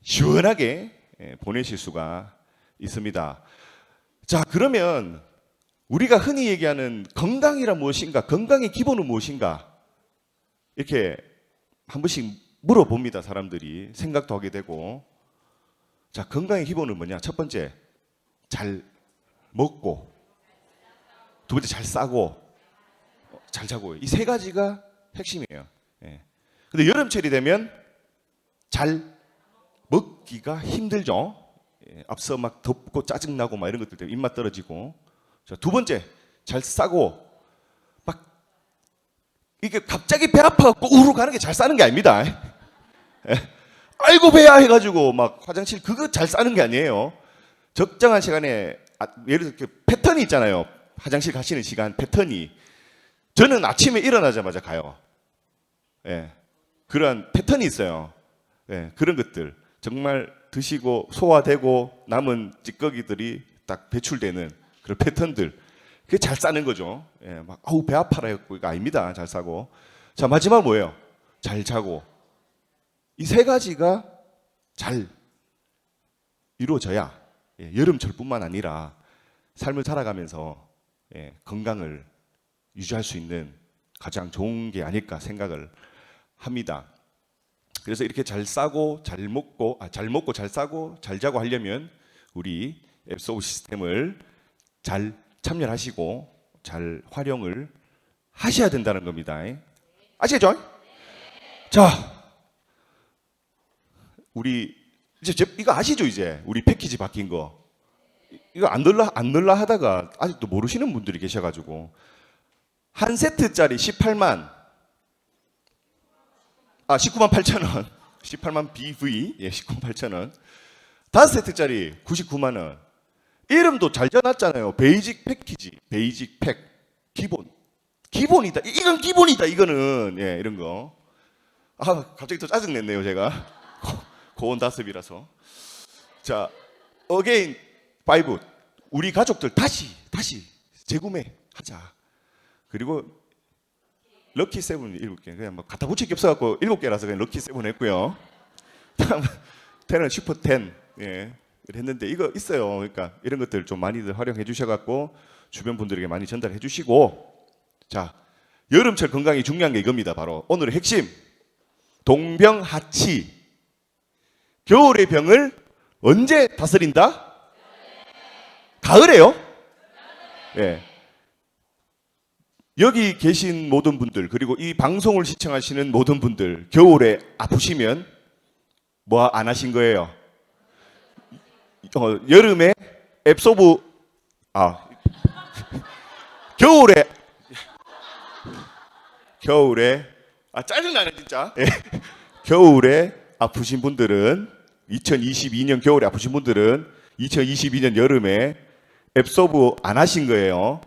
시원하게 보내실 수가 있습니다. 자, 그러면 우리가 흔히 얘기하는 건강이란 무엇인가? 건강의 기본은 무엇인가? 이렇게 한 번씩 물어봅니다. 사람들이 생각도 하게 되고. 자, 건강의 기본은 뭐냐? 첫 번째, 잘 먹고, 두 번째 잘 싸고, 잘 자고. 이 세 가지가 핵심이에요. 근데 여름철이 되면 잘 먹기가 힘들죠. 앞서 막 덥고 짜증나고 막 이런 것들 때문에 입맛 떨어지고. 자, 두 번째, 잘 싸고, 막 이게 갑자기 배 아파갖고 우르 가는 게 잘 싸는 게 아닙니다. 아이고 배야 해가지고 막 화장실 그거 잘 싸는 게 아니에요. 적정한 시간에 예를 들어 패턴이 있잖아요. 화장실 가시는 시간 패턴이. 저는 아침에 일어나자마자 가요. 그러한 패턴이 있어요. 그런 것들 정말 드시고 소화되고 남은 찌꺼기들이 딱 배출되는 그런 패턴들, 그게 잘 싸는 거죠. 막 아우 배 아파라 했고 이거 아닙니다. 잘 싸고. 자, 마지막 뭐예요? 잘 자고. 이 세 가지가 잘 이루어져야 여름철뿐만 아니라 삶을 살아가면서 건강을 유지할 수 있는 가장 좋은 게 아닐까 생각을 합니다. 그래서 이렇게 잘 싸고 잘 먹고 잘 싸고 잘 자고 하려면 우리 앱소브 시스템을 잘 참여하시고 잘 활용을 하셔야 된다는 겁니다. 아시겠죠? 자, 우리 이제 이거 아시죠? 이제 우리 패키지 바뀐 거. 이거 안 넣을라 하다가 아직도 모르시는 분들이 계셔가지고 한 세트짜리 19만 8천 원, 18만 BV, 19만 8천 원, 5세트짜리 99만 원. 이름도 잘 지어놨잖아요. 베이직 패키지, 베이직 팩, 기본이다. 이건 기본이다. 이거는 이런 거. 갑자기 또 짜증 냈네요 제가. 고온 다습이라서. 자, 어게인 5 우리 가족들 다시 재구매하자. 그리고 럭키 7 7개 그냥 뭐 갖다 붙일 게 없어갖고 7개라서 그냥 럭키 7 했고요. 다음 10은 슈퍼 10 했는데 이거 있어요. 그러니까 이런 것들 좀 많이들 활용해 주셔갖고 주변 분들에게 많이 전달해 주시고. 자, 여름철 건강이 중요한 게 이겁니다. 바로 오늘의 핵심 동병하치. 겨울의 병을 언제 다스린다? 가을에요? 예. 여기 계신 모든 분들 그리고 이 방송을 시청하시는 모든 분들 겨울에 아프시면 뭐 안 하신 거예요? 여름에 앱소브 겨울에 짜증나네 진짜. 예. 겨울에 아프신 분들은 2022년 겨울에 아프신 분들은 2022년 여름에 앱소브 안 하신 거예요.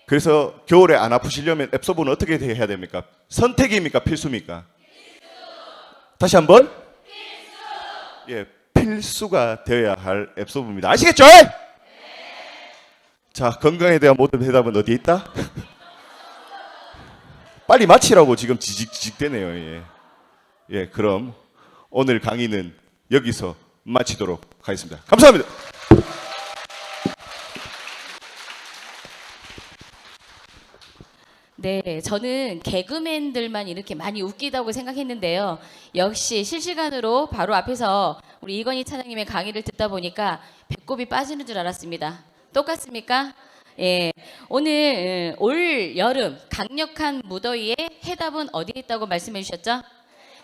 그래서 겨울에 안 아프시려면 앱소브는 어떻게 해야 됩니까? 선택입니까? 필수입니까? 다시 한번. 필수가 되어야 할 앱소브입니다. 아시겠죠? 자, 건강에 대한 모든 대답은 어디에 있다? 빨리 마치라고 지금 지직되네요. 그럼 오늘 강의는 여기서 마치도록 하겠습니다. 감사합니다. 네, 저는 개그맨들만 이렇게 많이 웃기다고 생각했는데요. 역시 실시간으로 바로 앞에서 우리 이건희 차장님의 강의를 듣다 보니까 배꼽이 빠지는 줄 알았습니다. 똑같습니까? 예, 오늘 올 여름 강력한 무더위의 해답은 어디에 있다고 말씀해 주셨죠?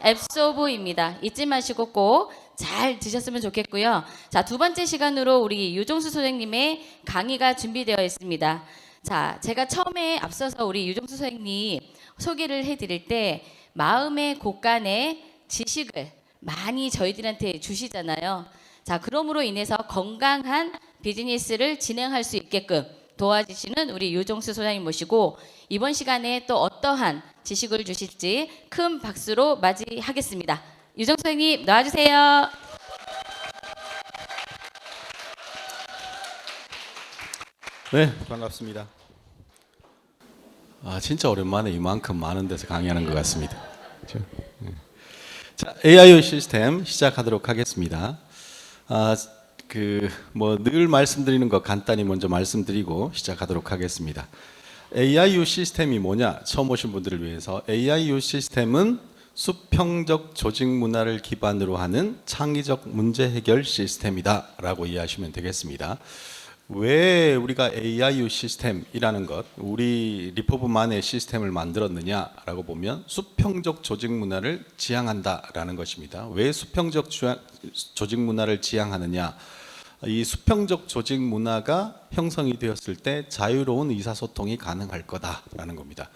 앱소브입니다. 잊지 마시고 꼭 잘 드셨으면 좋겠고요. 자, 두 번째 시간으로 우리 유종수 소장님의 강의가 준비되어 있습니다. 자, 제가 처음에 앞서서 우리 유종수 선생님 소개를 해드릴 때 마음의 곳간에 지식을 많이 저희들한테 주시잖아요. 자, 그러므로 인해서 건강한 비즈니스를 진행할 수 있게끔 도와주시는 우리 유종수 소장님 모시고 이번 시간에 또 어떠한 지식을 주실지 큰 박수로 맞이하겠습니다. 유종수 선생님 나와주세요. 네, 반갑습니다. 진짜 오랜만에 이만큼 많은 데서 강의하는 것 같습니다. 그렇죠? 자, AIO 시스템 시작하도록 하겠습니다. 늘 말씀드리는 거 간단히 먼저 말씀드리고 시작하도록 하겠습니다. AIO 시스템이 뭐냐? 처음 오신 분들을 위해서 AIO 시스템은 수평적 조직 문화를 기반으로 하는 창의적 문제 해결 시스템이다라고 이해하시면 되겠습니다. 왜 우리가 AIU 시스템이라는 것, 우리 리포브만의 시스템을 만들었느냐라고 보면 수평적 조직 문화를 지향한다라는 것입니다. 왜 수평적 조직 문화를 지향하느냐? 이 수평적 조직 문화가 형성이 되었을 때 자유로운 의사소통이 가능할 거다라는 겁니다.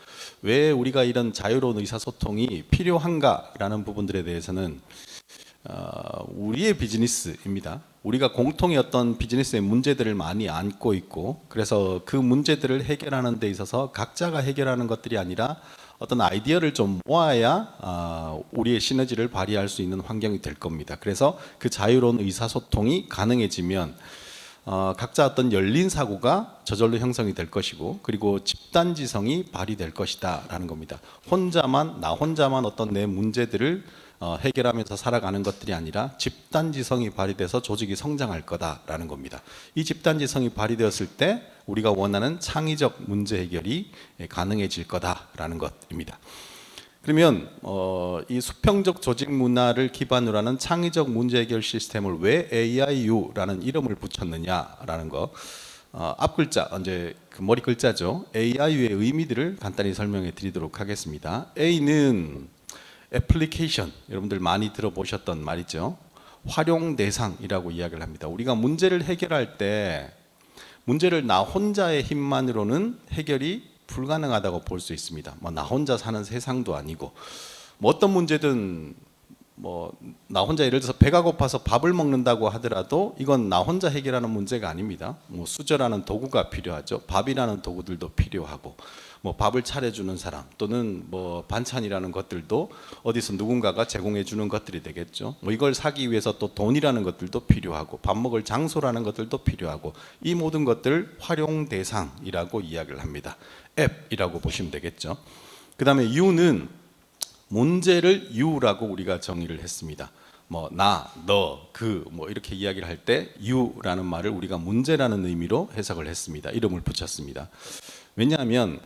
왜 우리가 이런 자유로운 의사소통이 필요한가라는 부분들에 대해서는 우리의 비즈니스입니다. 우리가 공통의 어떤 비즈니스의 문제들을 많이 안고 있고, 그래서 그 문제들을 해결하는 데 있어서 각자가 해결하는 것들이 아니라 어떤 아이디어를 좀 모아야 우리의 시너지를 발휘할 수 있는 환경이 될 겁니다. 그래서 그 자유로운 의사소통이 가능해지면 각자 어떤 열린 사고가 저절로 형성이 될 것이고, 그리고 집단지성이 발휘될 것이다 라는 겁니다. 나 혼자만 어떤 내 문제들을 해결하면서 살아가는 것들이 아니라 집단지성이 발휘돼서 조직이 성장할 거다라는 겁니다. 이 집단지성이 발휘되었을 때 우리가 원하는 창의적 문제 해결이 가능해질 거다라는 것입니다. 그러면 이 수평적 조직 문화를 기반으로 하는 창의적 문제 해결 시스템을 왜 AIU라는 이름을 붙였느냐라는 거, 앞 글자, 이제 그 머리 글자죠. AIU의 의미들을 간단히 설명해 드리도록 하겠습니다. A는 애플리케이션, 여러분들 많이 들어보셨던 말이죠. 활용 대상이라고 이야기를 합니다. 우리가 문제를 해결할 때 문제를 나 혼자의 힘만으로는 해결이 불가능하다고 볼 수 있습니다. 뭐 나 혼자 사는 세상도 아니고, 뭐 어떤 문제든 뭐 나 혼자 예를 들어서 배가 고파서 밥을 먹는다고 하더라도 이건 나 혼자 해결하는 문제가 아닙니다. 뭐 수저라는 도구가 필요하죠. 밥이라는 도구들도 필요하고, 뭐 밥을 차려주는 사람 또는 뭐 반찬이라는 것들도 어디서 누군가가 제공해 주는 것들이 되겠죠. 뭐 이걸 사기 위해서 또 돈이라는 것들도 필요하고, 밥 먹을 장소라는 것들도 필요하고, 이 모든 것들 활용 대상이라고 이야기를 합니다. 앱이라고 보시면 되겠죠. 그 다음에 U는 문제를 U라고 우리가 정의를 했습니다. 뭐 나, 너, 그 뭐 이렇게 이야기를 할 때 U라는 말을 우리가 문제라는 의미로 해석을 했습니다. 이름을 붙였습니다. 왜냐하면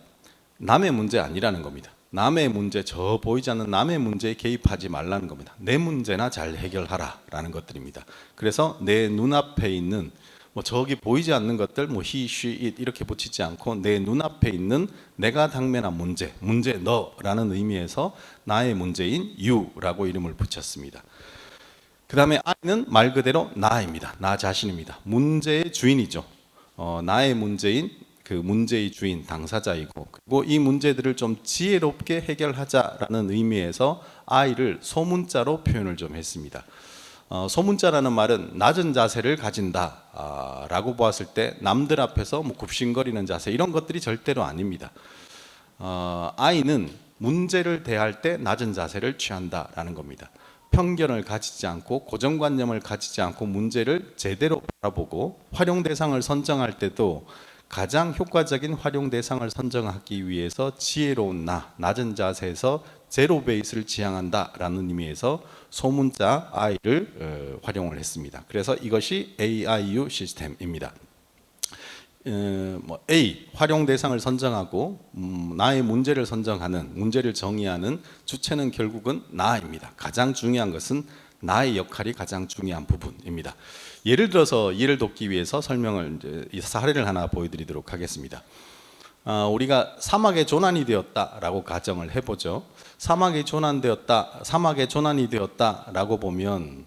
남의 문제 아니라는 겁니다. 남의 문제, 저 보이지 않는 남의 문제에 개입하지 말라는 겁니다. 내 문제나 잘 해결하라 라는 것들입니다. 그래서 내 눈앞에 있는 뭐 저기 보이지 않는 것들, 뭐 he, she, it 이렇게 붙이지 않고 내 눈앞에 있는 내가 당면한 문제, 문제 너라는 의미에서 나의 문제인 you라고 이름을 붙였습니다. 그 다음에 I는 말 그대로 나입니다. 나 자신입니다. 문제의 주인이죠. 나의 문제인 그 문제의 주인, 당사자이고, 그리고 이 문제들을 좀 지혜롭게 해결하자라는 의미에서 I를 소문자로 표현을 좀 했습니다. 소문자라는 말은 낮은 자세를 가진다 라고 보았을 때 남들 앞에서 뭐 굽신거리는 자세 이런 것들이 절대로 아닙니다. I는 문제를 대할 때 낮은 자세를 취한다라는 겁니다. 편견을 가지지 않고 고정관념을 가지지 않고 문제를 제대로 바라보고, 활용 대상을 선정할 때도 가장 효과적인 활용 대상을 선정하기 위해서 지혜로운 낮은 자세에서 제로 베이스를 지향한다라는 의미에서 소문자 I를 활용을 했습니다. 그래서 이것이 AIU 시스템입니다. A, 활용 대상을 선정하고 나의 문제를 선정하는, 문제를 정의하는 주체는 결국은 나입니다. 가장 중요한 것은 나의 역할이 가장 중요한 부분입니다. 예를 들어서 이해를 돕기 위해서 설명을 이제 사례를 하나 보여드리도록 하겠습니다. 우리가 사막에 조난이 되었다라고 가정을 해보죠. 사막에 조난이 되었다라고 보면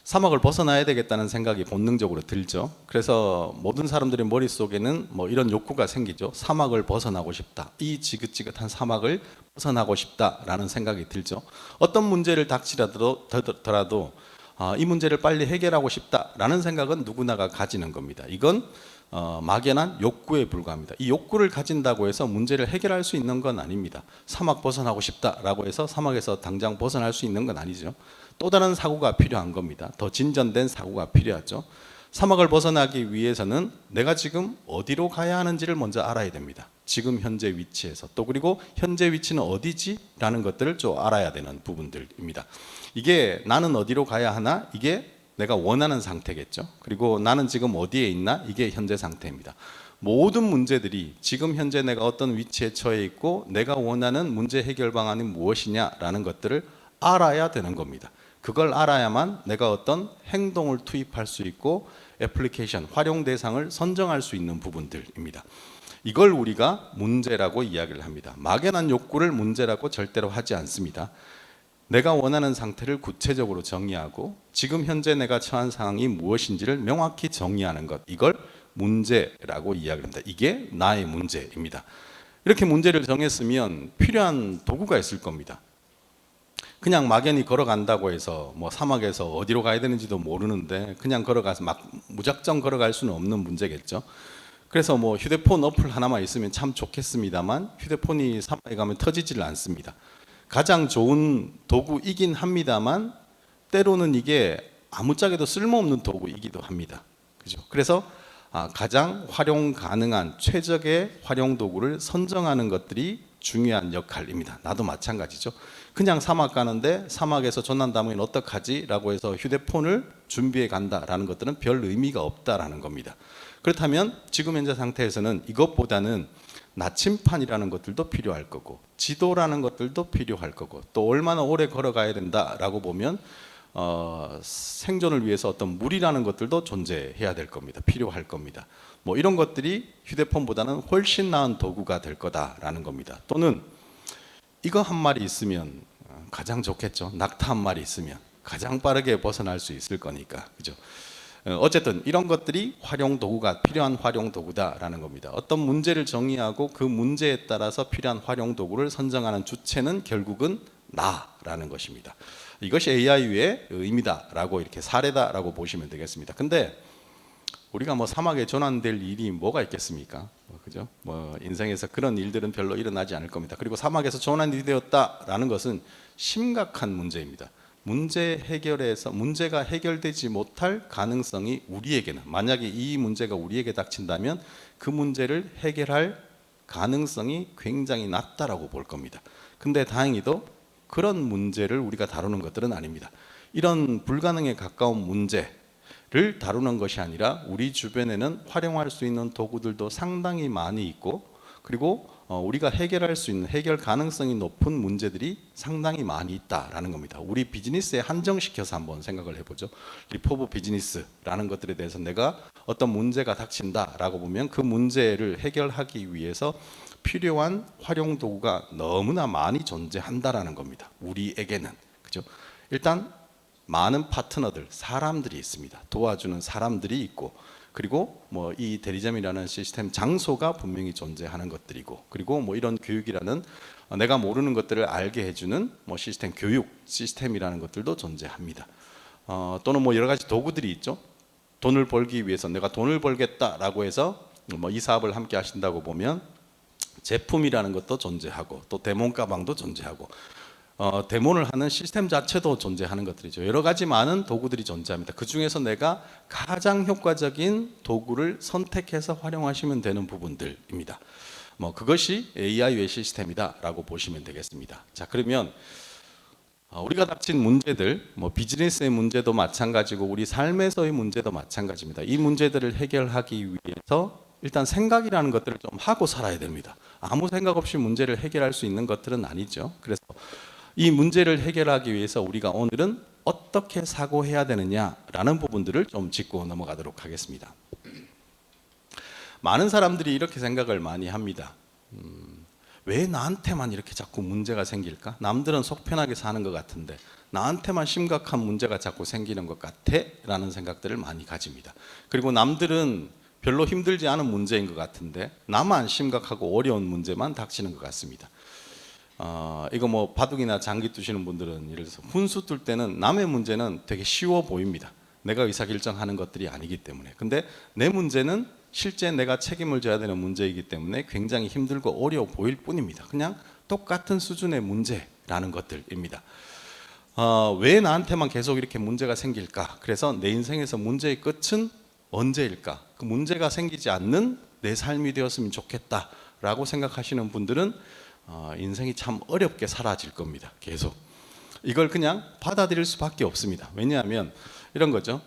사막을 벗어나야 되겠다는 생각이 본능적으로 들죠. 그래서 모든 사람들의 머릿속에는 뭐 이런 욕구가 생기죠. 사막을 벗어나고 싶다. 이 지긋지긋한 사막을 벗어나고 싶다라는 생각이 들죠. 어떤 문제를 닥치더라도 이 문제를 빨리 해결하고 싶다라는 생각은 누구나가 가지는 겁니다. 이건 막연한 욕구에 불과합니다. 이 욕구를 가진다고 해서 문제를 해결할 수 있는 건 아닙니다. 사막 벗어나고 싶다라고 해서 사막에서 당장 벗어날 수 있는 건 아니죠. 또 다른 사고가 필요한 겁니다. 더 진전된 사고가 필요하죠. 사막을 벗어나기 위해서는 내가 지금 어디로 가야 하는지를 먼저 알아야 됩니다. 지금 현재 위치에서, 또 그리고 현재 위치는 어디지? 라는 것들을 좀 알아야 되는 부분들입니다. 이게 나는 어디로 가야 하나? 이게 내가 원하는 상태겠죠. 그리고 나는 지금 어디에 있나? 이게 현재 상태입니다. 모든 문제들이 지금 현재 내가 어떤 위치에 처해 있고 내가 원하는 문제 해결 방안이 무엇이냐라는 것들을 알아야 되는 겁니다. 그걸 알아야만 내가 어떤 행동을 투입할 수 있고 애플리케이션, 활용 대상을 선정할 수 있는 부분들입니다. 이걸 우리가 문제라고 이야기를 합니다. 막연한 욕구를 문제라고 절대로 하지 않습니다. 내가 원하는 상태를 구체적으로 정의하고 지금 현재 내가 처한 상황이 무엇인지를 명확히 정의하는 것, 이걸 문제라고 이야기합니다. 이게 나의 문제입니다. 이렇게 문제를 정했으면 필요한 도구가 있을 겁니다. 그냥 막연히 걸어간다고 해서 뭐 사막에서 어디로 가야 되는지도 모르는데 그냥 걸어가서 막 무작정 걸어갈 수는 없는 문제겠죠. 그래서 뭐 휴대폰 어플 하나만 있으면 참 좋겠습니다만 휴대폰이 사막에 가면 터지지를 않습니다. 가장 좋은 도구이긴 합니다만 때로는 이게 아무짝에도 쓸모없는 도구이기도 합니다. 그죠? 그래서 가장 활용 가능한 최적의 활용 도구를 선정하는 것들이 중요한 역할입니다. 나도 마찬가지죠. 그냥 사막 가는데 사막에서 조난당하면 어떡하지? 라고 해서 휴대폰을 준비해 간다라는 것들은 별 의미가 없다라는 겁니다. 그렇다면 지금 현재 상태에서는 이것보다는 나침판이라는 것들도 필요할 거고 지도라는 것들도 필요할 거고 또 얼마나 오래 걸어가야 된다라고 보면 생존을 위해서 어떤 물이라는 것들도 존재해야 될 겁니다. 필요할 겁니다. 뭐 이런 것들이 휴대폰보다는 훨씬 나은 도구가 될 거다라는 겁니다. 또는 이거 한 마리 있으면 가장 좋겠죠. 낙타 한 마리 있으면 가장 빠르게 벗어날 수 있을 거니까, 그죠? 어쨌든 이런 것들이 활용 도구가 필요한 활용 도구다라는 겁니다. 어떤 문제를 정의하고 그 문제에 따라서 필요한 활용 도구를 선정하는 주체는 결국은 나라는 것입니다. 이것이 AI의 의미다라고 이렇게 사례다라고 보시면 되겠습니다. 근데 우리가 뭐 사막에 전환될 일이 뭐가 있겠습니까? 그죠? 뭐 인생에서 그런 일들은 별로 일어나지 않을 겁니다. 그리고 사막에서 전환이 되었다라는 것은 심각한 문제입니다. 문제 해결에서 문제가 해결되지 못할 가능성이 우리에게는, 만약에 이 문제가 우리에게 닥친다면 그 문제를 해결할 가능성이 굉장히 낮다라고 볼 겁니다. 근데 다행히도 그런 문제를 우리가 다루는 것들은 아닙니다. 이런 불가능에 가까운 문제를 다루는 것이 아니라 우리 주변에는 활용할 수 있는 도구들도 상당히 많이 있고, 그리고 우리가 해결할 수 있는, 해결 가능성이 높은 문제들이 상당히 많이 있다라는 겁니다. 우리 비즈니스에 한정시켜서 한번 생각을 해보죠. 리포브 비즈니스라는 것들에 대해서 내가 어떤 문제가 닥친다라고 보면 그 문제를 해결하기 위해서 필요한 활용 도구가 너무나 많이 존재한다라는 겁니다. 우리에게는, 그죠? 일단 많은 파트너들, 사람들이 있습니다. 도와주는 사람들이 있고, 그리고 뭐 이 대리점이라는 시스템 장소가 분명히 존재하는 것들이고, 그리고 뭐 이런 교육이라는 내가 모르는 것들을 알게 해주는 뭐 시스템, 교육 시스템이라는 것들도 존재합니다. 또는 뭐 여러 가지 도구들이 있죠. 돈을 벌기 위해서 내가 돈을 벌겠다라고 해서 뭐 이 사업을 함께 하신다고 보면 제품이라는 것도 존재하고, 또 데몬 가방도 존재하고, 데몬을 하는 시스템 자체도 존재하는 것들이죠. 여러 가지 많은 도구들이 존재합니다. 그 중에서 내가 가장 효과적인 도구를 선택해서 활용하시면 되는 부분들입니다. 뭐 그것이 AI의 시스템이다라고 보시면 되겠습니다. 자, 그러면 우리가 닥친 문제들, 뭐 비즈니스의 문제도 마찬가지고 우리 삶에서의 문제도 마찬가지입니다. 이 문제들을 해결하기 위해서 일단 생각이라는 것들을 좀 하고 살아야 됩니다. 아무 생각 없이 문제를 해결할 수 있는 것들은 아니죠. 그래서 이 문제를 해결하기 위해서 우리가 오늘은 어떻게 사고해야 되느냐라는 부분들을 좀 짚고 넘어가도록 하겠습니다. 많은 사람들이 이렇게 생각을 많이 합니다. 왜 나한테만 이렇게 자꾸 문제가 생길까? 남들은 속 편하게 사는 것 같은데 나한테만 심각한 문제가 자꾸 생기는 것 같아? 라는 생각들을 많이 가집니다. 그리고 남들은 별로 힘들지 않은 문제인 것 같은데 나만 심각하고 어려운 문제만 닥치는 것 같습니다. 이거 뭐 바둑이나 장기 두시는 분들은 예를 들어서 훈수 뚫 때는 남의 문제는 되게 쉬워 보입니다. 내가 의사결정하는 것들이 아니기 때문에. 근데 내 문제는 실제 내가 책임을 져야 되는 문제이기 때문에 굉장히 힘들고 어려워 보일 뿐입니다. 그냥 똑같은 수준의 문제라는 것들입니다. 왜 나한테만 계속 이렇게 문제가 생길까? 그래서 내 인생에서 문제의 끝은 언제일까? 그 문제가 생기지 않는 내 삶이 되었으면 좋겠다라고 생각하시는 분들은 인생이 참 어렵게 사라질 겁니다. 계속 이걸 그냥 받아들일 수밖에 없습니다. 왜냐하면 이런 거죠.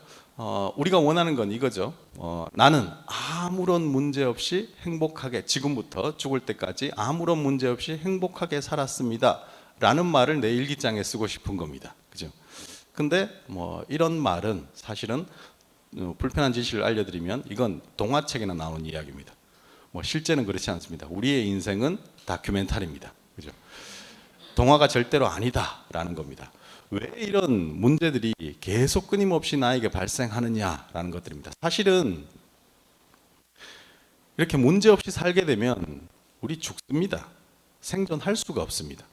우리가 원하는 건 이거죠. 나는 아무런 문제 없이 행복하게, 지금부터 죽을 때까지 아무런 문제 없이 행복하게 살았습니다 라는 말을 내 일기장에 쓰고 싶은 겁니다. 그죠? 근데 뭐 이런 말은 사실은 불편한 진실을 알려드리면 이건 동화책에나 나오는 이야기입니다. 뭐 실제는 그렇지 않습니다. 우리의 인생은 다큐멘터리입니다. 그죠? 동화가 절대로 아니다라는 겁니다. 왜 이런 문제들이 계속 끊임없이 나에게 발생하느냐라는 것들입니다. 사실은 이렇게 문제 없이 살게 되면 우리 죽습니다. 생존할 수가 없습니다.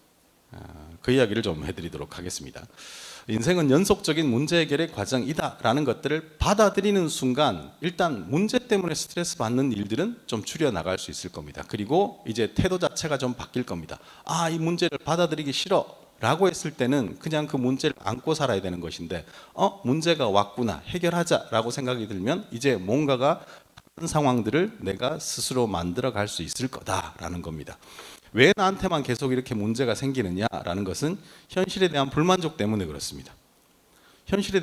그 이야기를 좀 해드리도록 하겠습니다. 인생은 연속적인 문제 해결의 과정이다라는 것들을 받아들이는 순간 일단 문제 때문에 스트레스 받는 일들은 좀 줄여나갈 수 있을 겁니다. 그리고 이제 태도 자체가 좀 바뀔 겁니다. 이 문제를 받아들이기 싫어 라고 했을 때는 그냥 그 문제를 안고 살아야 되는 것인데 문제가 왔구나, 해결하자 라고 생각이 들면 이제 뭔가가 다른 상황들을 내가 스스로 만들어 갈 수 있을 거다라는 겁니다. 왜 나한테만 계속 이렇게 문제가 생기느냐라는 것은 현실에 대한 불만족 때문에 그렇습니다. 현실에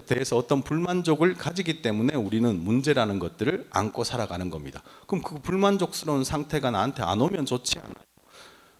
대해서 어떤 불만족을 가지기 때문에 우리는 문제라는 것들을 안고 살아가는 겁니다. 그럼 그 불만족스러운 상태가 나한테 안 오면 좋지 않아요.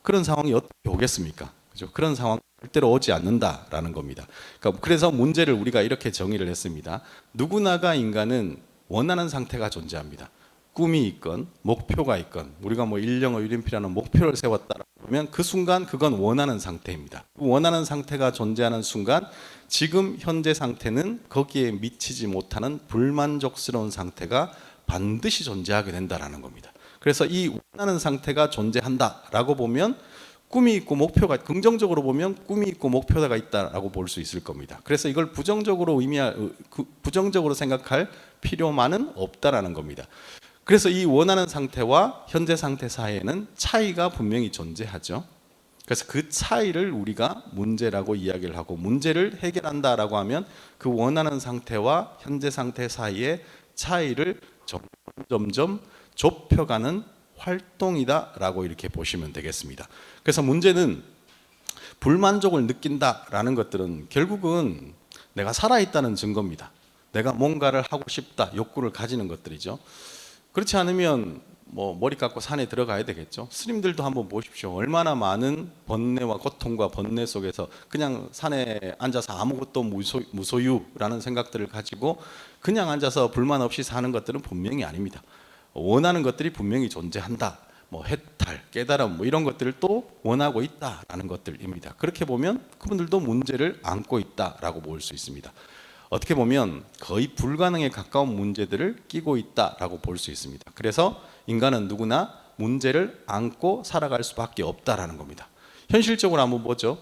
그런 상황이 어떻게 오겠습니까? 그죠? 그런 상황 절대로 오지 않는다라는 겁니다. 그러니까 그래서 문제를 우리가 이렇게 정의를 했습니다. 누구나가 인간은 원하는 상태가 존재합니다. 꿈이 있건 목표가 있건 우리가 뭐 일령어 유림피라는 목표를 세웠다라고 하면 그 순간 그건 원하는 상태입니다. 원하는 상태가 존재하는 순간 지금 현재 상태는 거기에 미치지 못하는 불만족스러운 상태가 반드시 존재하게 된다라는 겁니다. 그래서 이 원하는 상태가 존재한다라고 보면 꿈이 있고 목표가, 긍정적으로 보면 꿈이 있고 목표가 있다라고 볼 수 있을 겁니다. 그래서 이걸 부정적으로 생각할 필요만은 없다라는 겁니다. 그래서 이 원하는 상태와 현재 상태 사이에는 차이가 분명히 존재하죠. 그래서 그 차이를 우리가 문제라고 이야기를 하고, 문제를 해결한다라고 하면 그 원하는 상태와 현재 상태 사이의 차이를 점점 좁혀가는 활동이다라고 이렇게 보시면 되겠습니다. 그래서 문제는 불만족을 느낀다라는 것들은 결국은 내가 살아있다는 증거입니다. 내가 뭔가를 하고 싶다, 욕구를 가지는 것들이죠. 그렇지 않으면 뭐 머리 깎고 산에 들어가야 되겠죠. 스님들도 한번 보십시오. 얼마나 많은 번뇌와 고통과 번뇌 속에서 그냥 산에 앉아서 아무것도 무소유라는 생각들을 가지고 그냥 앉아서 불만 없이 사는 것들은 분명히 아닙니다. 원하는 것들이 분명히 존재한다. 뭐 해탈, 깨달음 뭐 이런 것들을 또 원하고 있다라는 것들입니다. 그렇게 보면 그분들도 문제를 안고 있다라고 볼 수 있습니다. 어떻게 보면 거의 불가능에 가까운 문제들을 끼고 있다라고 볼 수 있습니다. 그래서 인간은 누구나 문제를 안고 살아갈 수밖에 없다라는 겁니다. 현실적으로 한번 보죠.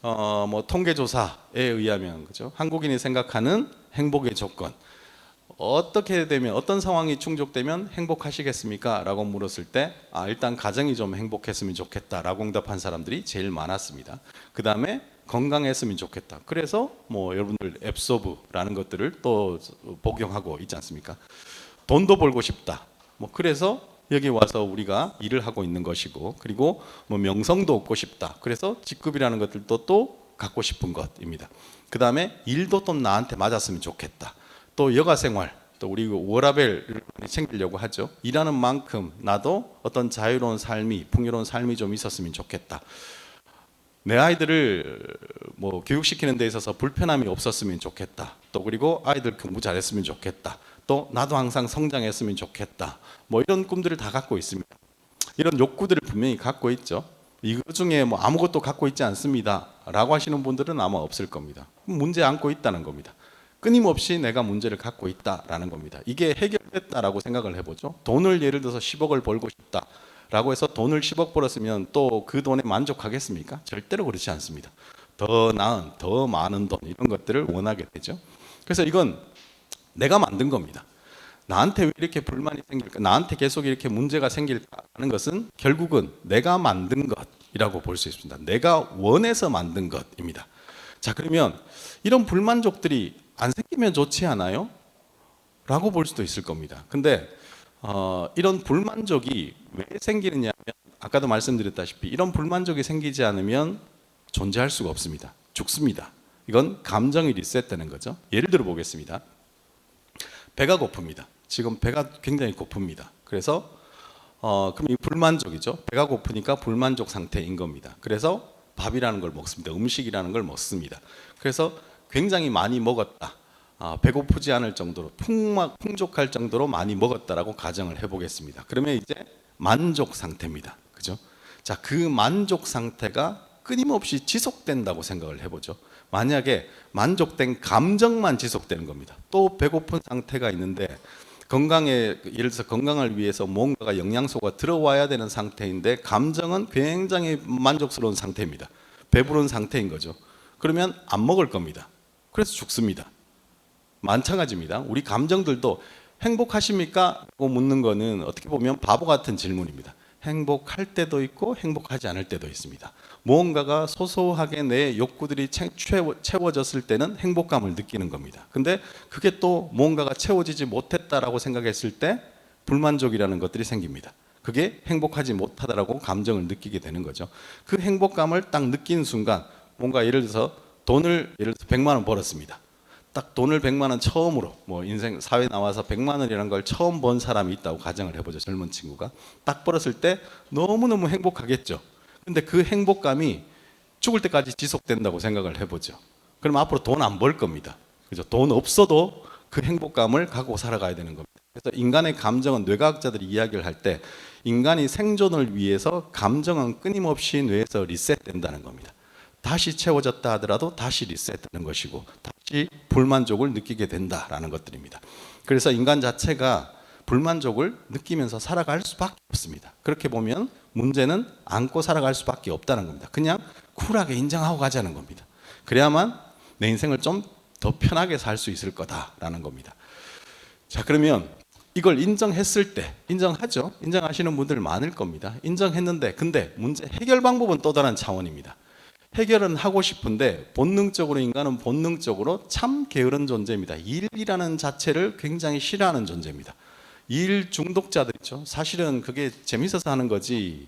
뭐 통계조사에 의하면 그죠? 한국인이 생각하는 행복의 조건. 어떻게 되면, 어떤 상황이 충족되면 행복하시겠습니까? 라고 물었을 때 일단 가정이 좀 행복했으면 좋겠다 라고 응답한 사람들이 제일 많았습니다. 그 다음에 건강했으면 좋겠다. 그래서 뭐 여러분들 앱소브라는 것들을 또 복용하고 있지 않습니까? 돈도 벌고 싶다. 뭐 그래서 여기 와서 우리가 일을 하고 있는 것이고, 그리고 뭐 명성도 얻고 싶다. 그래서 직급이라는 것들도 또 갖고 싶은 것입니다. 그 다음에 일도 또 나한테 맞았으면 좋겠다. 또 여가 생활, 또 우리 워라밸을 챙기려고 하죠. 일하는 만큼 나도 어떤 자유로운 삶이, 풍요로운 삶이 좀 있었으면 좋겠다. 내 아이들을 뭐 교육시키는 데 있어서 불편함이 없었으면 좋겠다. 또 그리고 아이들 공부 잘했으면 좋겠다. 또 나도 항상 성장했으면 좋겠다. 뭐 이런 꿈들을 다 갖고 있습니다. 이런 욕구들을 분명히 갖고 있죠. 이거 중에 뭐 아무것도 갖고 있지 않습니다 라고 하시는 분들은 아마 없을 겁니다. 문제 안고 있다는 겁니다. 끊임없이 내가 문제를 갖고 있다라는 겁니다. 이게 해결됐다라고 생각을 해보죠. 돈을 예를 들어서 10억을 벌고 싶다라고 해서 돈을 10억 벌었으면 또 그 돈에 만족하겠습니까? 절대로 그렇지 않습니다. 더 나은, 더 많은 돈 이런 것들을 원하게 되죠. 그래서 이건 내가 만든 겁니다. 나한테 왜 이렇게 불만이 생길까? 나한테 계속 이렇게 문제가 생길까 하는 것은 결국은 내가 만든 것이라고 볼 수 있습니다. 내가 원해서 만든 것입니다. 자, 그러면 이런 불만족들이 안 생기면 좋지 않아요? 라고 볼 수도 있을 겁니다. 근데 이런 불만족이 왜 생기느냐 하면 아까도 말씀드렸다시피 이런 불만족이 생기지 않으면 존재할 수가 없습니다. 죽습니다. 이건 감정이 리셋되는 거죠. 예를 들어 보겠습니다. 배가 고픕니다. 지금 배가 굉장히 고픕니다. 그래서 그럼 이 불만족이죠. 배가 고프니까 불만족 상태인 겁니다. 그래서 밥이라는 걸 먹습니다. 음식이라는 걸 먹습니다. 그래서 굉장히 많이 먹었다. 배고프지 않을 정도로 풍족할 정도로 많이 먹었다라고 가정을 해보겠습니다. 그러면 이제 만족 상태입니다. 그죠? 자, 그 만족 상태가 끊임없이 지속된다고 생각을 해보죠. 만약에 만족된 감정만 지속되는 겁니다. 또 배고픈 상태가 있는데 예를 들어서 건강을 위해서 뭔가가 영양소가 들어와야 되는 상태인데 감정은 굉장히 만족스러운 상태입니다. 배부른 상태인 거죠. 그러면 안 먹을 겁니다. 그래서 죽습니다. 마찬가지입니다. 우리 감정들도 행복하십니까? 라고 묻는 거는 어떻게 보면 바보 같은 질문입니다. 행복할 때도 있고 행복하지 않을 때도 있습니다. 무언가가 소소하게 내 욕구들이 채워졌을 때는 행복감을 느끼는 겁니다. 근데 그게 또 무언가가 채워지지 못했다라고 생각했을 때 불만족이라는 것들이 생깁니다. 그게 행복하지 못하다라고 감정을 느끼게 되는 거죠. 그 행복감을 딱 느낀 순간 뭔가 예를 들어서 돈을 100만 원 벌었습니다. 딱 돈을 100만 원 처음으로 뭐 인생 사회 나와서 100만 원이라는 걸 처음 번 사람이 있다고 가정을 해보죠. 젊은 친구가 딱 벌었을 때 너무너무 행복하겠죠. 근데 그 행복감이 죽을 때까지 지속된다고 생각을 해보죠. 그럼 앞으로 돈 안 벌 겁니다. 그죠? 돈 없어도 그 행복감을 갖고 살아가야 되는 겁니다. 그래서 인간의 감정은 뇌과학자들이 이야기를 할 때 인간이 생존을 위해서 감정은 끊임없이 뇌에서 리셋된다는 겁니다. 다시 채워졌다 하더라도 다시 리셋되는 것이고 다시 불만족을 느끼게 된다라는 것들입니다. 그래서 인간 자체가 불만족을 느끼면서 살아갈 수밖에 없습니다. 그렇게 보면 문제는 안고 살아갈 수밖에 없다는 겁니다. 그냥 쿨하게 인정하고 가자는 겁니다. 그래야만 내 인생을 좀 더 편하게 살 수 있을 거다라는 겁니다. 자, 그러면 이걸 인정했을 때, 인정하죠. 인정하시는 분들 많을 겁니다. 인정했는데 근데 문제 해결 방법은 또 다른 차원입니다. 해결은 하고 싶은데 본능적으로 인간은 본능적으로 참 게으른 존재입니다. 일이라는 자체를 굉장히 싫어하는 존재입니다. 일 중독자들 있죠. 사실은 그게 재밌어서 하는 거지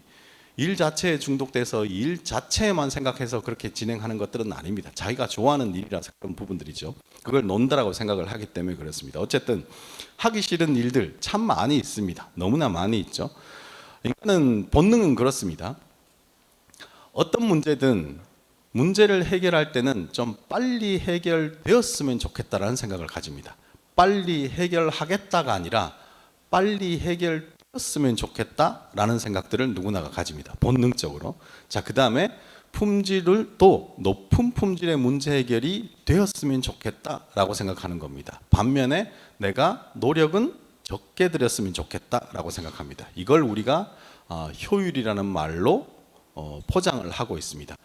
일 자체에 중독돼서 일 자체만 생각해서 그렇게 진행하는 것들은 아닙니다. 자기가 좋아하는 일이라서 그런 부분들이죠. 그걸 논다라고 생각을 하기 때문에 그렇습니다. 어쨌든 하기 싫은 일들 참 많이 있습니다. 너무나 많이 있죠. 인간은 본능은 그렇습니다. 어떤 문제든 문제를 해결할 때는 좀 빨리 해결되었으면 좋겠다라는 생각을 가집니다. 빨리 해결하겠다가 아니라 빨리 해결되었으면 좋겠다라는 생각들을 누구나가 가집니다. 본능적으로. 자, 그 다음에 품질을 또 높은 품질의 문제 해결이 되었으면 좋겠다라고 생각하는 겁니다. 반면에 내가 노력은 적게 들였으면 좋겠다라고 생각합니다. 이걸 우리가 효율이라는 말로 포장을 하고 있습니다.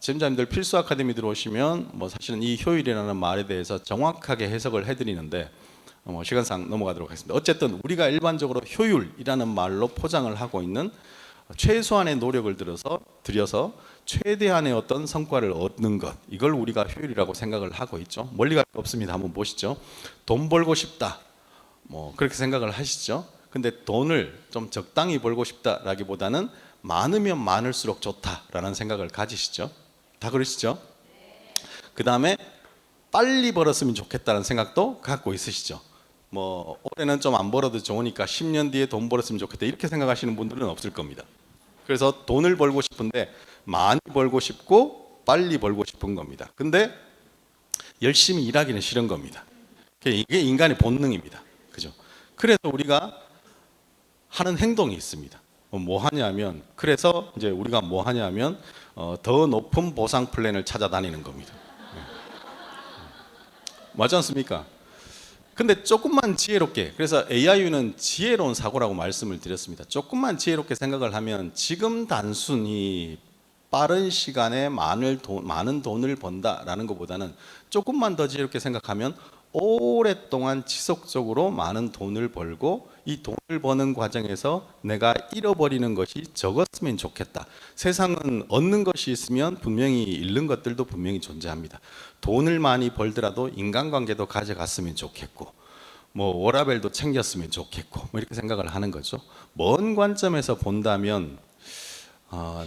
지원자님들 필수 아카데미 들어오시면 뭐 사실은 이 효율이라는 말에 대해서 정확하게 해석을 해드리는데 시간상 넘어가도록 하겠습니다. 어쨌든 우리가 일반적으로 효율이라는 말로 포장을 하고 있는 최소한의 노력을 들여서 최대한의 어떤 성과를 얻는 것, 이걸 우리가 효율이라고 생각을 하고 있죠. 멀리 갈 거 없습니다. 한번 보시죠. 돈 벌고 싶다, 뭐 그렇게 생각을 하시죠. 근데 돈을 좀 적당히 벌고 싶다라기보다는 많으면 많을수록 좋다라는 생각을 가지시죠. 다 그러시죠? 그 다음에 빨리 벌었으면 좋겠다는 생각도 갖고 있으시죠. 뭐 올해는 좀 안 벌어도 좋으니까 10년 뒤에 돈 벌었으면 좋겠다 이렇게 생각하시는 분들은 없을 겁니다. 그래서 돈을 벌고 싶은데 많이 벌고 싶고 빨리 벌고 싶은 겁니다. 근데 열심히 일하기는 싫은 겁니다. 이게 인간의 본능입니다. 그죠? 그래서 우리가 하는 행동이 있습니다. 뭐 하냐면 그래서 이제 우리가 뭐 하냐면 더 높은 보상 플랜을 찾아다니는 겁니다. 맞지 않습니까? 근데 조금만 지혜롭게, 그래서 AIU는 지혜로운 사고라고 말씀을 드렸습니다. 조금만 지혜롭게 생각을 하면 지금 단순히 빠른 시간에 많은 돈을 번다라는 것보다는 조금만 더 지혜롭게 생각하면 오랫동안 지속적으로 많은 돈을 벌고 이 돈을 버는 과정에서 내가 잃어버리는 것이 적었으면 좋겠다. 세상은 얻는 것이 있으면 분명히 잃는 것들도 분명히 존재합니다. 돈을 많이 벌더라도 인간관계도 가져갔으면 좋겠고 뭐 워라밸도 챙겼으면 좋겠고 뭐 이렇게 생각을 하는 거죠. 먼 관점에서 본다면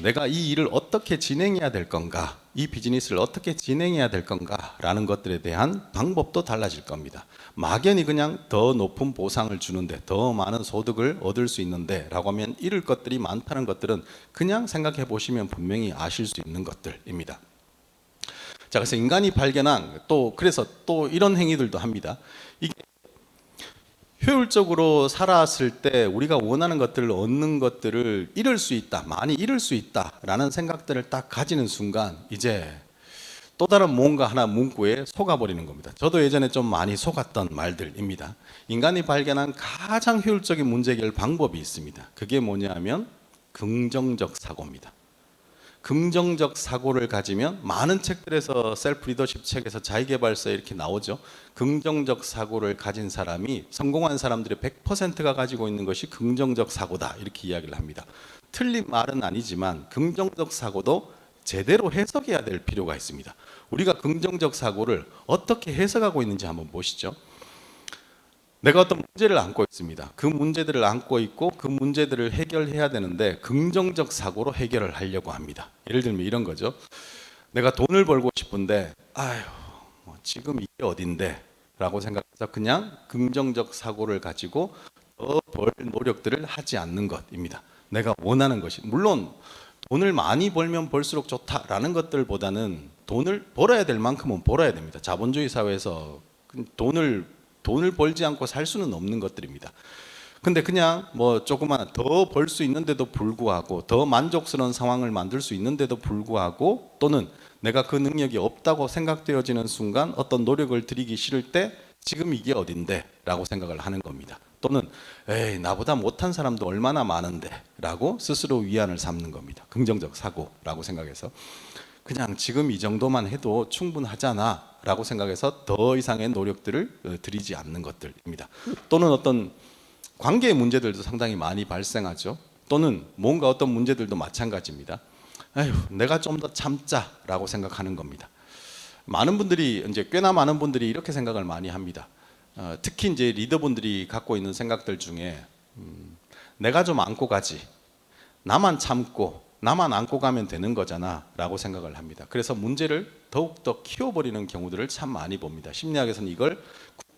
내가 이 일을 어떻게 진행해야 될 건가, 이 비즈니스를 어떻게 진행해야 될 건가라는 것들에 대한 방법도 달라질 겁니다. 막연히 그냥 더 높은 보상을 주는데 더 많은 소득을 얻을 수 있는데 라고 하면 잃을 것들이 많다는 것들은 그냥 생각해 보시면 분명히 아실 수 있는 것들입니다. 자, 그래서 인간이 발견한 그래서 또 이런 행위들도 합니다. 이게 효율적으로 살았을 때 우리가 원하는 것들을 얻는 것들을 잃을 수 있다, 많이 잃을 수 있다라는 생각들을 딱 가지는 순간 이제 또 다른 뭔가 하나 문구에 속아버리는 겁니다. 저도 예전에 좀 많이 속았던 말들입니다. 인간이 발견한 가장 효율적인 문제 해결 방법이 있습니다. 그게 뭐냐면 긍정적 사고입니다. 긍정적 사고를 가지면 많은 책들에서 셀프 리더십 책에서 자기계발서에 이렇게 나오죠. 긍정적 사고를 가진 사람이 성공한 사람들의 100%가 가지고 있는 것이 긍정적 사고다 이렇게 이야기를 합니다. 틀린 말은 아니지만 긍정적 사고도 제대로 해석해야 될 필요가 있습니다. 우리가 긍정적 사고를 어떻게 해석하고 있는지 한번 보시죠. 내가 어떤 문제를 안고 있습니다. 그 문제들을 안고 있고 그 문제들을 해결해야 되는데 긍정적 사고로 해결을 하려고 합니다. 예를 들면 이런 거죠. 내가 돈을 벌고 싶은데 뭐 지금 이게 어딘데 라고 생각해서 그냥 긍정적 사고를 가지고 더 벌 노력들을 하지 않는 것입니다. 내가 원하는 것이 물론 돈을 많이 벌면 벌수록 좋다라는 것들보다는 돈을 벌어야 될 만큼은 벌어야 됩니다. 자본주의 사회에서 돈을 벌지 않고 살 수는 없는 것들입니다. 근데 그냥 뭐 조그만 더 벌 수 있는데도 불구하고 더 만족스러운 상황을 만들 수 있는데도 불구하고 또는 내가 그 능력이 없다고 생각되어지는 순간 어떤 노력을 들이기 싫을 때 지금 이게 어딘데 라고 생각을 하는 겁니다. 또는 에이 나보다 못한 사람도 얼마나 많은데 라고 스스로 위안을 삼는 겁니다. 긍정적 사고라고 생각해서 그냥 지금 이 정도만 해도 충분하잖아 라고 생각해서 더 이상의 노력들을 들이지 않는 것들입니다. 또는 어떤 관계의 문제들도 상당히 많이 발생하죠. 또는 뭔가 어떤 문제들도 마찬가지입니다. 에휴, 내가 좀 더 참자라고 생각하는 겁니다. 많은 분들이 이제 꽤나 많은 분들이 이렇게 생각을 많이 합니다. 특히 이제 리더분들이 갖고 있는 생각들 중에 내가 좀 안고 가지, 나만 참고 나만 안고 가면 되는 거잖아라고 생각을 합니다. 그래서 문제를 더욱더 키워버리는 경우들을 참 많이 봅니다. 심리학에서는 이걸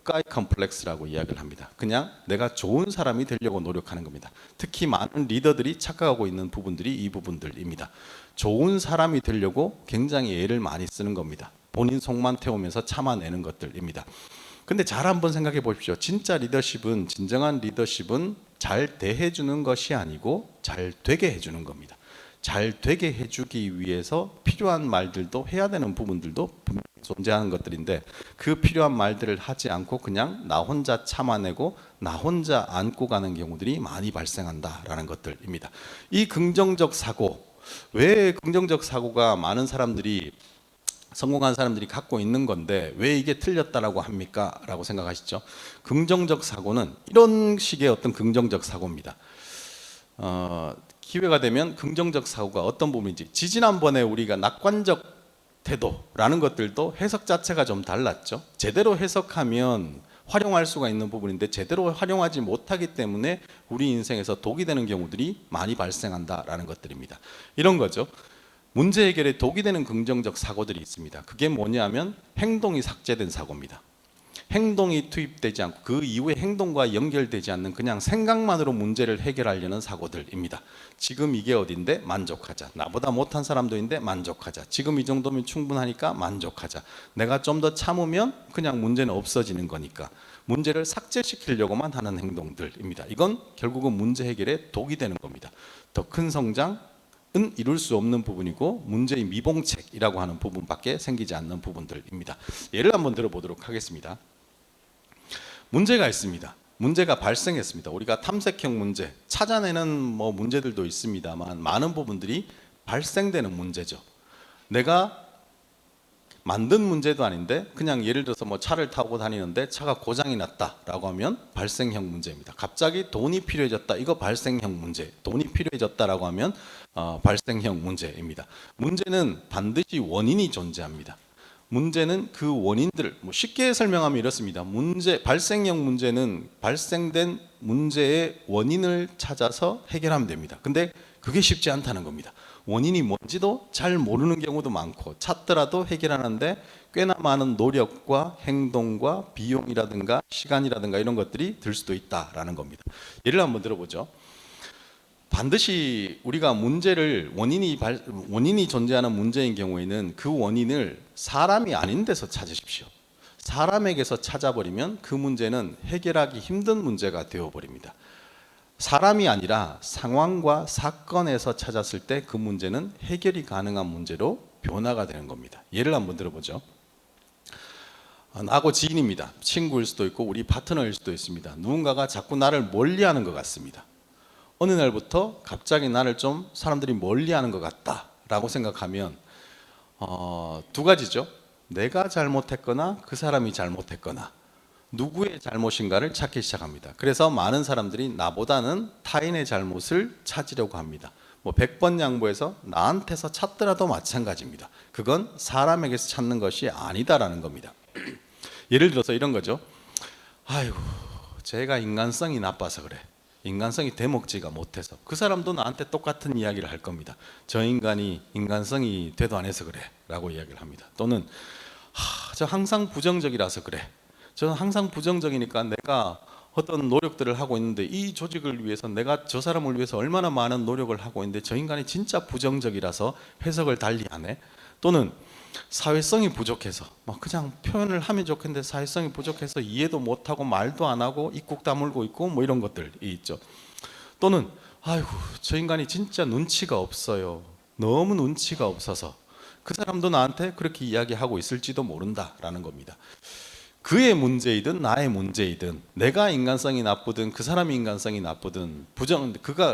국가의 컴플렉스라고 이야기를 합니다. 그냥 내가 좋은 사람이 되려고 노력하는 겁니다. 특히 많은 리더들이 착각하고 있는 부분들이 이 부분들입니다. 좋은 사람이 되려고 굉장히 애를 많이 쓰는 겁니다. 본인 속만 태우면서 참아내는 것들입니다. 근데 잘 한번 생각해 보십시오. 진짜 리더십은, 진정한 리더십은 잘 대해주는 것이 아니고 잘 되게 해주는 겁니다. 잘 되게 해주기 위해서 필요한 말들도 해야 되는 부분들도 분명히 존재하는 것들인데 그 필요한 말들을 하지 않고 그냥 나 혼자 참아내고 나 혼자 안고 가는 경우들이 많이 발생한다라는 것들입니다. 이 긍정적 사고, 왜 긍정적 사고가 많은 사람들이 성공한 사람들이 갖고 있는 건데 왜 이게 틀렸다라고 합니까? 라고 생각하시죠. 긍정적 사고는 이런 식의 어떤 긍정적 사고입니다. 기회가 되면 긍정적 사고가 어떤 부분인지 지지난번에 우리가 낙관적 태도라는 것들도 해석 자체가 좀 달랐죠. 제대로 해석하면 활용할 수가 있는 부분인데 제대로 활용하지 못하기 때문에 우리 인생에서 독이 되는 경우들이 많이 발생한다라는 것들입니다. 이런 거죠. 문제 해결에 독이 되는 긍정적 사고들이 있습니다. 그게 뭐냐면 행동이 삭제된 사고입니다. 행동이 투입되지 않고 그 이후에 행동과 연결되지 않는 그냥 생각만으로 문제를 해결하려는 사고들입니다. 지금 이게 어딘데 만족하자. 나보다 못한 사람도 있는데 만족하자. 지금 이 정도면 충분하니까 만족하자. 내가 좀 더 참으면 그냥 문제는 없어지는 거니까 문제를 삭제시키려고만 하는 행동들입니다. 이건 결국은 문제 해결에 독이 되는 겁니다. 더 큰 성장은 이룰 수 없는 부분이고 문제의 미봉책이라고 하는 부분밖에 생기지 않는 부분들입니다. 예를 한번 들어보도록 하겠습니다. 문제가 있습니다. 문제가 발생했습니다. 우리가 탐색형 문제, 찾아내는 문제들도 있습니다만 많은 부분들이 발생되는 문제죠. 내가 만든 문제도 아닌데 그냥 예를 들어서 차를 타고 다니는데 차가 고장이 났다라고 하면 발생형 문제입니다. 갑자기 돈이 필요해졌다. 이거 발생형 문제. 돈이 필요해졌다라고 하면 발생형 문제입니다. 문제는 반드시 원인이 존재합니다. 문제는 그 원인들을 쉽게 설명하면 이렇습니다. 발생형 문제는 발생된 문제의 원인을 찾아서 해결하면 됩니다. 근데 그게 쉽지 않다는 겁니다. 원인이 뭔지도 잘 모르는 경우도 많고 찾더라도 해결하는데 꽤나 많은 노력과 행동과 비용이라든가 시간이라든가 이런 것들이 들 수도 있다라는 겁니다. 예를 한번 들어보죠. 반드시 우리가 문제를 원인이 존재하는 문제인 경우에는 그 원인을 사람이 아닌 데서 찾으십시오. 사람에게서 찾아버리면 그 문제는 해결하기 힘든 문제가 되어버립니다. 사람이 아니라 상황과 사건에서 찾았을 때 그 문제는 해결이 가능한 문제로 변화가 되는 겁니다. 예를 한번 들어보죠. 나하고 지인입니다. 친구일 수도 있고 우리 파트너일 수도 있습니다. 누군가가 자꾸 나를 멀리하는 것 같습니다. 어느 날부터 갑자기 나를 좀 사람들이 멀리하는 것 같다라고 생각하면 두 가지죠. 내가 잘못했거나 그 사람이 잘못했거나 누구의 잘못인가를 찾기 시작합니다. 그래서 많은 사람들이 나보다는 타인의 잘못을 찾으려고 합니다. 100번 양보해서 나한테서 찾더라도 마찬가지입니다. 그건 사람에게서 찾는 것이 아니다라는 겁니다. 예를 들어서 이런 거죠. 아이고, 제가 인간성이 나빠서 그래. 인간성이 되먹지가 못해서. 그 사람도 나한테 똑같은 이야기를 할 겁니다. 저 인간이 인간성이 되도 안 해서 그래 라고 이야기를 합니다. 또는 저 항상 부정적이라서 그래. 저는 항상 부정적이니까 내가 어떤 노력들을 하고 있는데 이 조직을 위해서 내가 저 사람을 위해서 얼마나 많은 노력을 하고 있는데 저 인간이 진짜 부정적이라서 해석을 달리 하네. 또는 사회성이 부족해서 뭐 그냥 표현을 하면 좋겠는데 사회성이 부족해서 이해도 못하고 말도 안 하고 입국 다물고 있고 뭐 이런 것들이 있죠. 또는 아이고 저 인간이 진짜 눈치가 없어요. 너무 눈치가 없어서 그 사람도 나한테 그렇게 이야기하고 있을지도 모른다라는 겁니다. 그의 문제이든 나의 문제이든 내가 인간성이 나쁘든 그 사람이 인간성이 나쁘든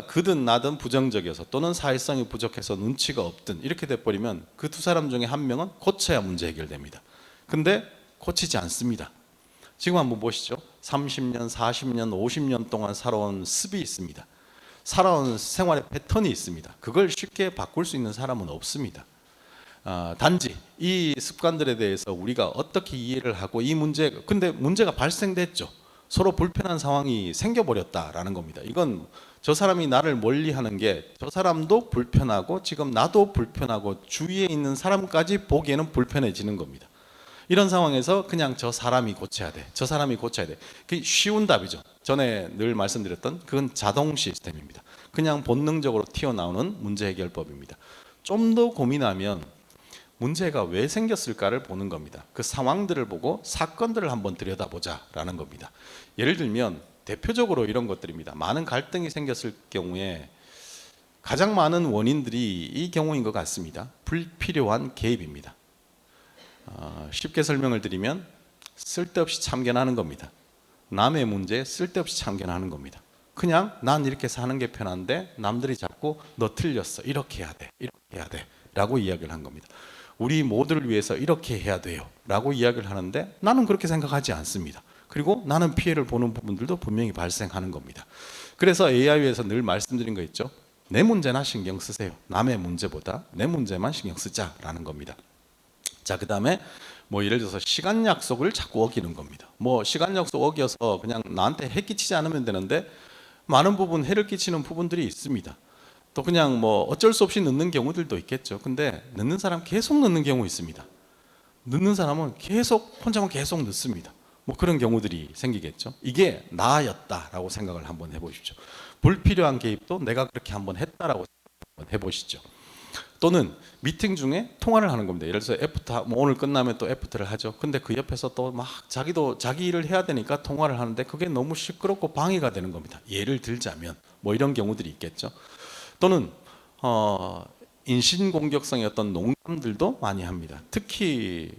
그든 나든 부정적이어서 또는 사회성이 부족해서 눈치가 없든 이렇게 돼버리면 그 두 사람 중에 한 명은 고쳐야 문제 해결됩니다. 근데 고치지 않습니다. 지금 한번 보시죠. 30년, 40년, 50년 동안 살아온 습이 있습니다. 살아온 생활의 패턴이 있습니다. 그걸 쉽게 바꿀 수 있는 사람은 없습니다. 단지 이 습관들에 대해서 우리가 어떻게 이해를 하고 근데 문제가 발생됐죠. 서로 불편한 상황이 생겨버렸다라는 겁니다. 이건 저 사람이 나를 멀리하는 게 저 사람도 불편하고 지금 나도 불편하고 주위에 있는 사람까지 보기에는 불편해지는 겁니다. 이런 상황에서 그냥 저 사람이 고쳐야 돼. 저 사람이 고쳐야 돼. 그게 쉬운 답이죠. 전에 늘 말씀드렸던 그건 자동 시스템입니다. 그냥 본능적으로 튀어나오는 문제 해결법입니다. 좀 더 고민하면 문제가 왜 생겼을까를 보는 겁니다. 그 상황들을 보고 사건들을 한번 들여다보자라는 겁니다. 예를 들면 대표적으로 이런 것들입니다. 많은 갈등이 생겼을 경우에 가장 많은 원인들이 이 경우인 것 같습니다. 불필요한 개입입니다. 쉽게 설명을 드리면 쓸데없이 참견하는 겁니다. 남의 문제에 쓸데없이 참견하는 겁니다. 그냥 난 이렇게 사는 게 편한데 남들이 자꾸 너 틀렸어. 이렇게 해야 돼. 이렇게 해야 돼. 라고 이야기를 한 겁니다. 우리 모두를 위해서 이렇게 해야 돼요 라고 이야기를 하는데 나는 그렇게 생각하지 않습니다. 그리고 나는 피해를 보는 부분들도 분명히 발생하는 겁니다. 그래서 AI에서 늘 말씀드린 거 있죠. 내 문제나 신경 쓰세요. 남의 문제보다 내 문제만 신경 쓰자라는 겁니다. 자, 그 다음에 뭐 예를 들어서 시간 약속을 자꾸 어기는 겁니다. 뭐 시간 약속 어겨서 그냥 나한테 해 끼치지 않으면 되는데 많은 부분 해를 끼치는 부분들이 있습니다. 또 그냥 뭐 어쩔 수 없이 늦는 경우들도 있겠죠. 근데 늦는 사람 계속 늦는 경우 있습니다. 늦는 사람은 혼자만 계속 늦습니다. 뭐 그런 경우들이 생기겠죠. 이게 나였다라고 생각을 한번 해보십시오. 불필요한 개입도 내가 그렇게 한번 했다라고 한번 해보시죠. 또는 미팅 중에 통화를 하는 겁니다. 예를 들어서 애프터, 뭐 오늘 끝나면 또 애프터를 하죠. 근데 그 옆에서 또 막 자기도 자기 일을 해야 되니까 통화를 하는데 그게 너무 시끄럽고 방해가 되는 겁니다. 예를 들자면 뭐 이런 경우들이 있겠죠. 또는 인신공격성의 어떤 농담들도 많이 합니다. 특히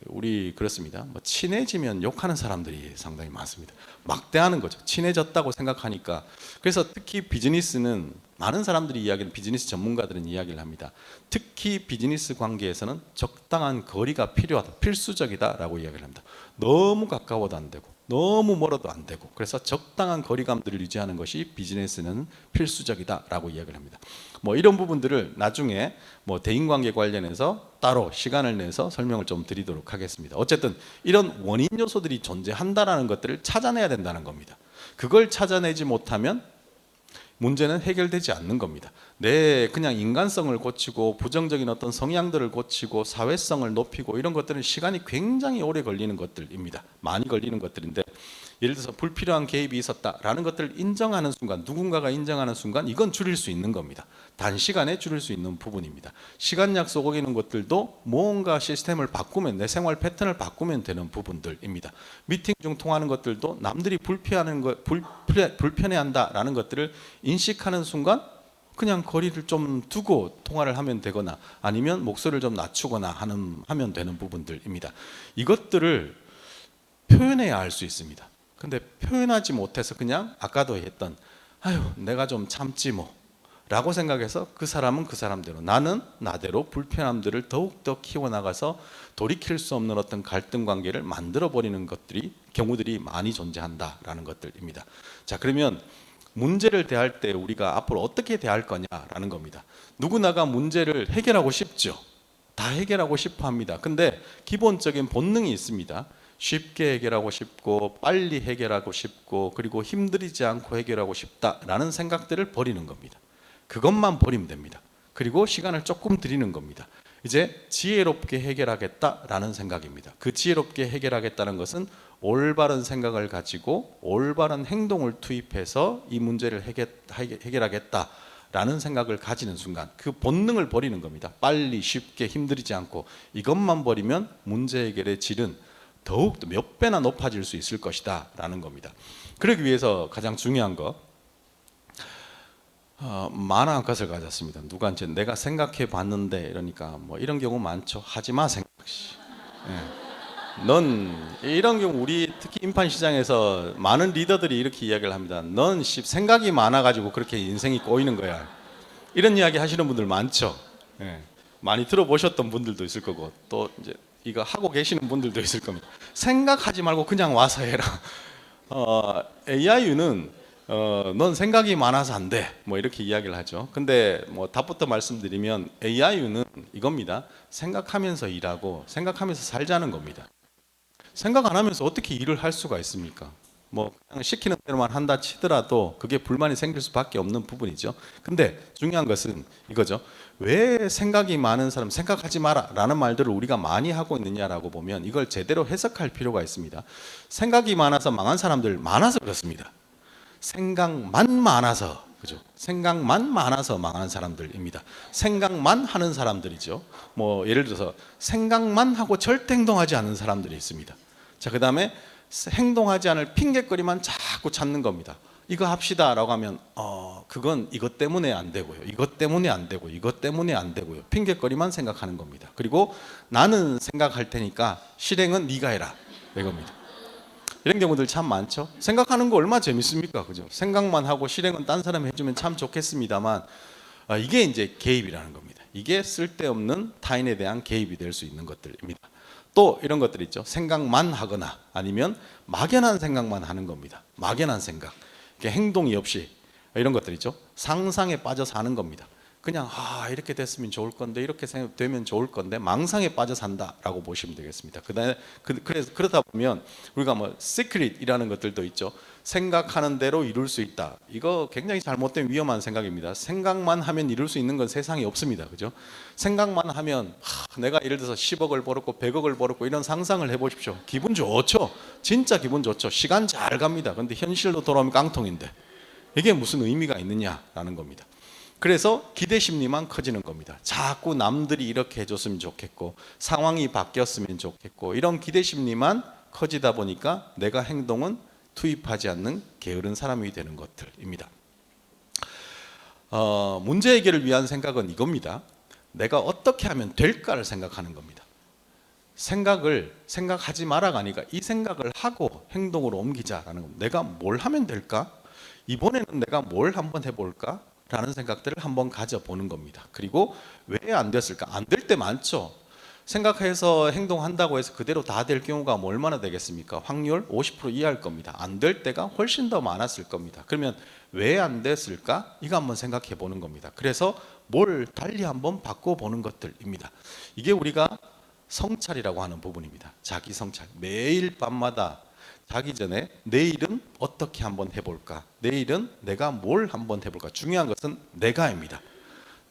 우리 그렇습니다. 뭐 친해지면 욕하는 사람들이 상당히 많습니다. 막대하는 거죠. 친해졌다고 생각하니까. 그래서 특히 비즈니스는 많은 사람들이 이야기하는 비즈니스 전문가들은 이야기를 합니다. 특히 비즈니스 관계에서는 적당한 거리가 필요하다, 필수적이다라고 이야기를 합니다. 너무 가까워도 안 되고 너무 멀어도 안 되고 그래서 적당한 거리감들을 유지하는 것이 비즈니스는 필수적이다라고 이야기를 합니다. 뭐 이런 부분들을 나중에 뭐 대인관계 관련해서 따로 시간을 내서 설명을 좀 드리도록 하겠습니다. 어쨌든 이런 원인 요소들이 존재한다라는 것들을 찾아내야 된다는 겁니다. 그걸 찾아내지 못하면 문제는 해결되지 않는 겁니다. 그냥 인간성을 고치고 부정적인 어떤 성향들을 고치고 사회성을 높이고 이런 것들은 시간이 굉장히 오래 걸리는 것들입니다. 많이 걸리는 것들인데 예를 들어서 불필요한 개입이 있었다라는 것들을 인정하는 순간 누군가가 인정하는 순간 이건 줄일 수 있는 겁니다. 단시간에 줄일 수 있는 부분입니다. 시간 약속 어기는 것들도 뭔가 시스템을 바꾸면 내 생활 패턴을 바꾸면 되는 부분들입니다. 미팅 중 통하는 것들도 남들이 불편해한다라는 것들을 인식하는 순간 그냥 거리를 좀 두고 통화를 하면 되거나 아니면 목소리를 좀 낮추거나 하면 되는 부분들입니다. 이것들을 표현해야 할 수 있습니다. 근데 표현하지 못해서 그냥 아까도 했던 아유 내가 좀 참지 뭐 라고 생각해서 그 사람은 그 사람대로 나는 나대로 불편함들을 더욱더 키워나가서 돌이킬 수 없는 어떤 갈등 관계를 만들어버리는 경우들이 많이 존재한다라는 것들입니다. 자, 그러면 문제를 대할 때 우리가 앞으로 어떻게 대할 거냐라는 겁니다. 누구나가 문제를 해결하고 싶죠. 다 해결하고 싶어 합니다. 근데 기본적인 본능이 있습니다. 쉽게 해결하고 싶고 빨리 해결하고 싶고 그리고 힘들이지 않고 해결하고 싶다라는 생각들을 버리는 겁니다. 그것만 버리면 됩니다. 그리고 시간을 조금 드리는 겁니다. 이제 지혜롭게 해결하겠다라는 생각입니다. 그 지혜롭게 해결하겠다는 것은 올바른 생각을 가지고 올바른 행동을 투입해서 이 문제를 해결하겠다 라는 생각을 가지는 순간 그 본능을 버리는 겁니다. 빨리 쉽게 힘들이지 않고 이것만 버리면 문제 해결의 질은 더욱 몇 배나 높아질 수 있을 것이다 라는 겁니다. 그러기 위해서 가장 중요한 거 만화 것을 가졌습니다. 누가 이제 내가 생각해 봤는데 이러니까 뭐 이런 경우 많죠. 하지마 생각시. 넌 이런 경우 우리 특히 인판 시장에서 많은 리더들이 이렇게 이야기를 합니다. 넌 생각이 많아가지고 그렇게 인생이 꼬이는 거야. 이런 이야기 하시는 분들 많죠. 많이 들어보셨던 분들도 있을 거고 또 이제 이거 하고 계시는 분들도 있을 겁니다. 생각하지 말고 그냥 와서 해라. AI는 넌 생각이 많아서 안 돼. 뭐 이렇게 이야기를 하죠. 근데 뭐 답부터 말씀드리면 AI는 이겁니다. 생각하면서 일하고 생각하면서 살자는 겁니다. 생각 안 하면서 어떻게 일을 할 수가 있습니까? 뭐 그냥 시키는 대로만 한다 치더라도 그게 불만이 생길 수밖에 없는 부분이죠. 근데 중요한 것은 이거죠. 왜 생각이 많은 사람 생각하지 마라 라는 말들을 우리가 많이 하고 있느냐라고 보면 이걸 제대로 해석할 필요가 있습니다. 생각이 많아서 망한 사람들 많아서 그렇습니다. 생각만 많아서, 그죠? 생각만 많아서 망하는 사람들입니다. 생각만 하는 사람들이죠. 뭐 예를 들어서 생각만 하고 절대 행동하지 않는 사람들이 있습니다. 자, 그다음에 행동하지 않을 핑계거리만 자꾸 찾는 겁니다. 이거 합시다라고 하면 그건 이것 때문에 안 되고요. 이것 때문에 안 되고 이것 때문에 안 되고요. 핑계거리만 생각하는 겁니다. 그리고 나는 생각할 테니까 실행은 네가 해라. 이겁니다. 이런 경우들 참 많죠. 생각하는 거 얼마나 재밌습니까? 그죠? 생각만 하고 실행은 딴 사람이 해주면 참 좋겠습니다만 이게 이제 개입이라는 겁니다. 이게 쓸데없는 타인에 대한 개입이 될 수 있는 것들입니다. 또 이런 것들 있죠. 생각만 하거나 아니면 막연한 생각만 하는 겁니다. 막연한 생각. 행동이 없이 이런 것들 있죠. 상상에 빠져 사는 겁니다. 그냥 이렇게 됐으면 좋을 건데 이렇게 되면 좋을 건데 망상에 빠져 산다라고 보시면 되겠습니다. 그래서 그러다 보면 우리가 뭐 시크릿이라는 것들도 있죠. 생각하는 대로 이룰 수 있다. 이거 굉장히 잘못된 위험한 생각입니다. 생각만 하면 이룰 수 있는 건 세상에 없습니다. 그죠? 생각만 하면 내가 예를 들어서 10억을 벌었고 100억을 벌었고 이런 상상을 해보십시오. 기분 좋죠. 진짜 기분 좋죠. 시간 잘 갑니다. 근데 현실로 돌아오면 깡통인데 이게 무슨 의미가 있느냐라는 겁니다. 그래서 기대 심리만 커지는 겁니다. 자꾸 남들이 이렇게 해줬으면 좋겠고 상황이 바뀌었으면 좋겠고 이런 기대 심리만 커지다 보니까 내가 행동은 투입하지 않는 게으른 사람이 되는 것들입니다. 문제 해결을 위한 생각은 이겁니다. 내가 어떻게 하면 될까를 생각하는 겁니다. 생각하지 마라가 아니라 이 생각을 하고 행동으로 옮기자라는 겁니다. 내가 뭘 하면 될까? 이번에는 내가 뭘 한번 해볼까? 라는 생각들을 한번 가져보는 겁니다. 그리고 왜 안 됐을까? 안 될 때 많죠. 생각해서 행동한다고 해서 그대로 다 될 경우가 뭐 얼마나 되겠습니까? 확률 50% 이하일 겁니다. 안 될 때가 훨씬 더 많았을 겁니다. 그러면 왜 안 됐을까? 이거 한번 생각해 보는 겁니다. 그래서 뭘 달리 한번 바꿔보는 것들입니다. 이게 우리가 성찰이라고 하는 부분입니다. 자기 성찰. 매일 밤마다 자기 전에 내일은 어떻게 한번 해볼까? 내일은 내가 뭘 한번 해볼까? 중요한 것은 내가입니다.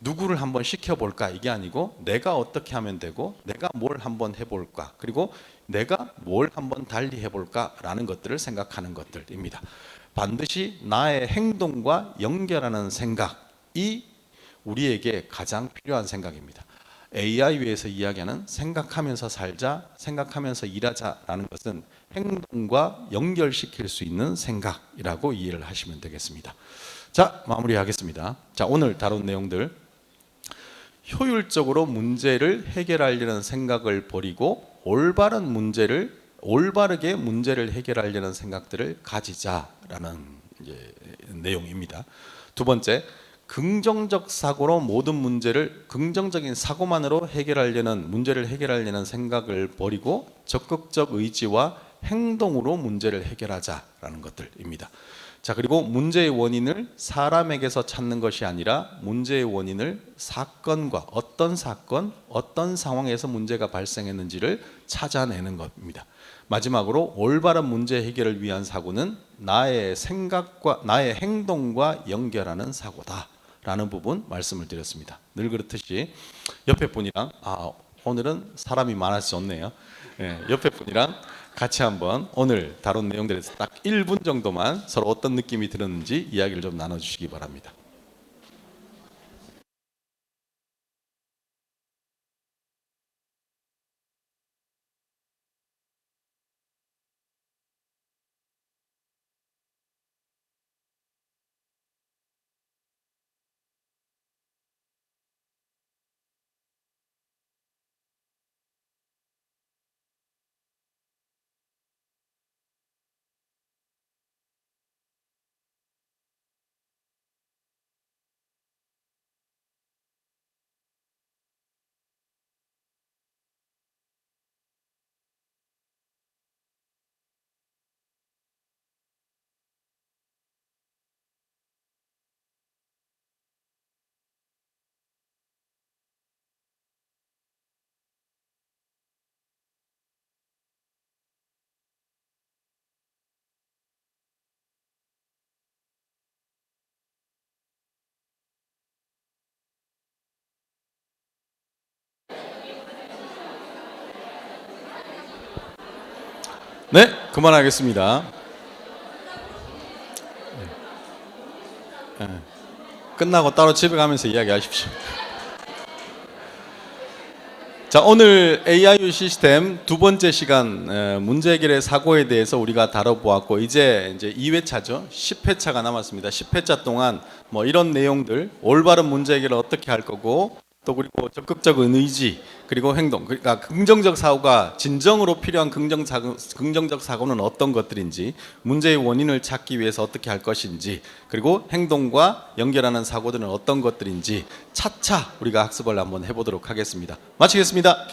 누구를 한번 시켜볼까? 이게 아니고 내가 어떻게 하면 되고 내가 뭘 한번 해볼까? 그리고 내가 뭘 한번 달리 해볼까? 라는 것들을 생각하는 것들입니다. 반드시 나의 행동과 연결하는 생각이 우리에게 가장 필요한 생각입니다. AI에서 이야기하는 생각하면서 살자, 생각하면서 일하자라는 것은 행동과 연결시킬 수 있는 생각이라고 이해를 하시면 되겠습니다. 자, 마무리하겠습니다. 자, 오늘 다룬 내용들 효율적으로 문제를 해결하려는 생각을 버리고 올바르게 문제를 해결하려는 생각들을 가지자라는 내용입니다. 두 번째, 긍정적 사고로 모든 문제를 긍정적인 사고만으로 문제를 해결하려는 생각을 버리고 적극적 의지와 행동으로 문제를 해결하자라는 것들입니다. 자, 그리고 문제의 원인을 사람에게서 찾는 것이 아니라 문제의 원인을 사건과 어떤 사건, 어떤 상황에서 문제가 발생했는지를 찾아내는 겁니다. 마지막으로 올바른 문제 해결을 위한 사고는 나의 생각과 나의 행동과 연결하는 사고다라는 부분 말씀을 드렸습니다. 늘 그렇듯이 옆에 분이랑 오늘은 사람이 많아서 좋네요. 옆에 분이랑 같이 한번 오늘 다룬 내용들에서 딱 1분 정도만 서로 어떤 느낌이 들었는지 이야기를 좀 나눠주시기 바랍니다. 그만하겠습니다. 끝나고 따로 집에 가면서 이야기하십시오. 자, 오늘 AIU 시스템 두 번째 시간 문제 해결의 사고에 대해서 우리가 다뤄보았고 이제 2회차죠. 10회차가 남았습니다. 10회차 동안 뭐 이런 내용들, 올바른 문제 해결을 어떻게 할 거고 또 그리고 적극적인 의지 그리고 행동, 그러니까 긍정적 사고가 진정으로 필요한 긍정적 사고는 어떤 것들인지, 문제의 원인을 찾기 위해서 어떻게 할 것인지, 그리고 행동과 연결하는 사고들은 어떤 것들인지 차차 우리가 학습을 한번 해보도록 하겠습니다. 마치겠습니다.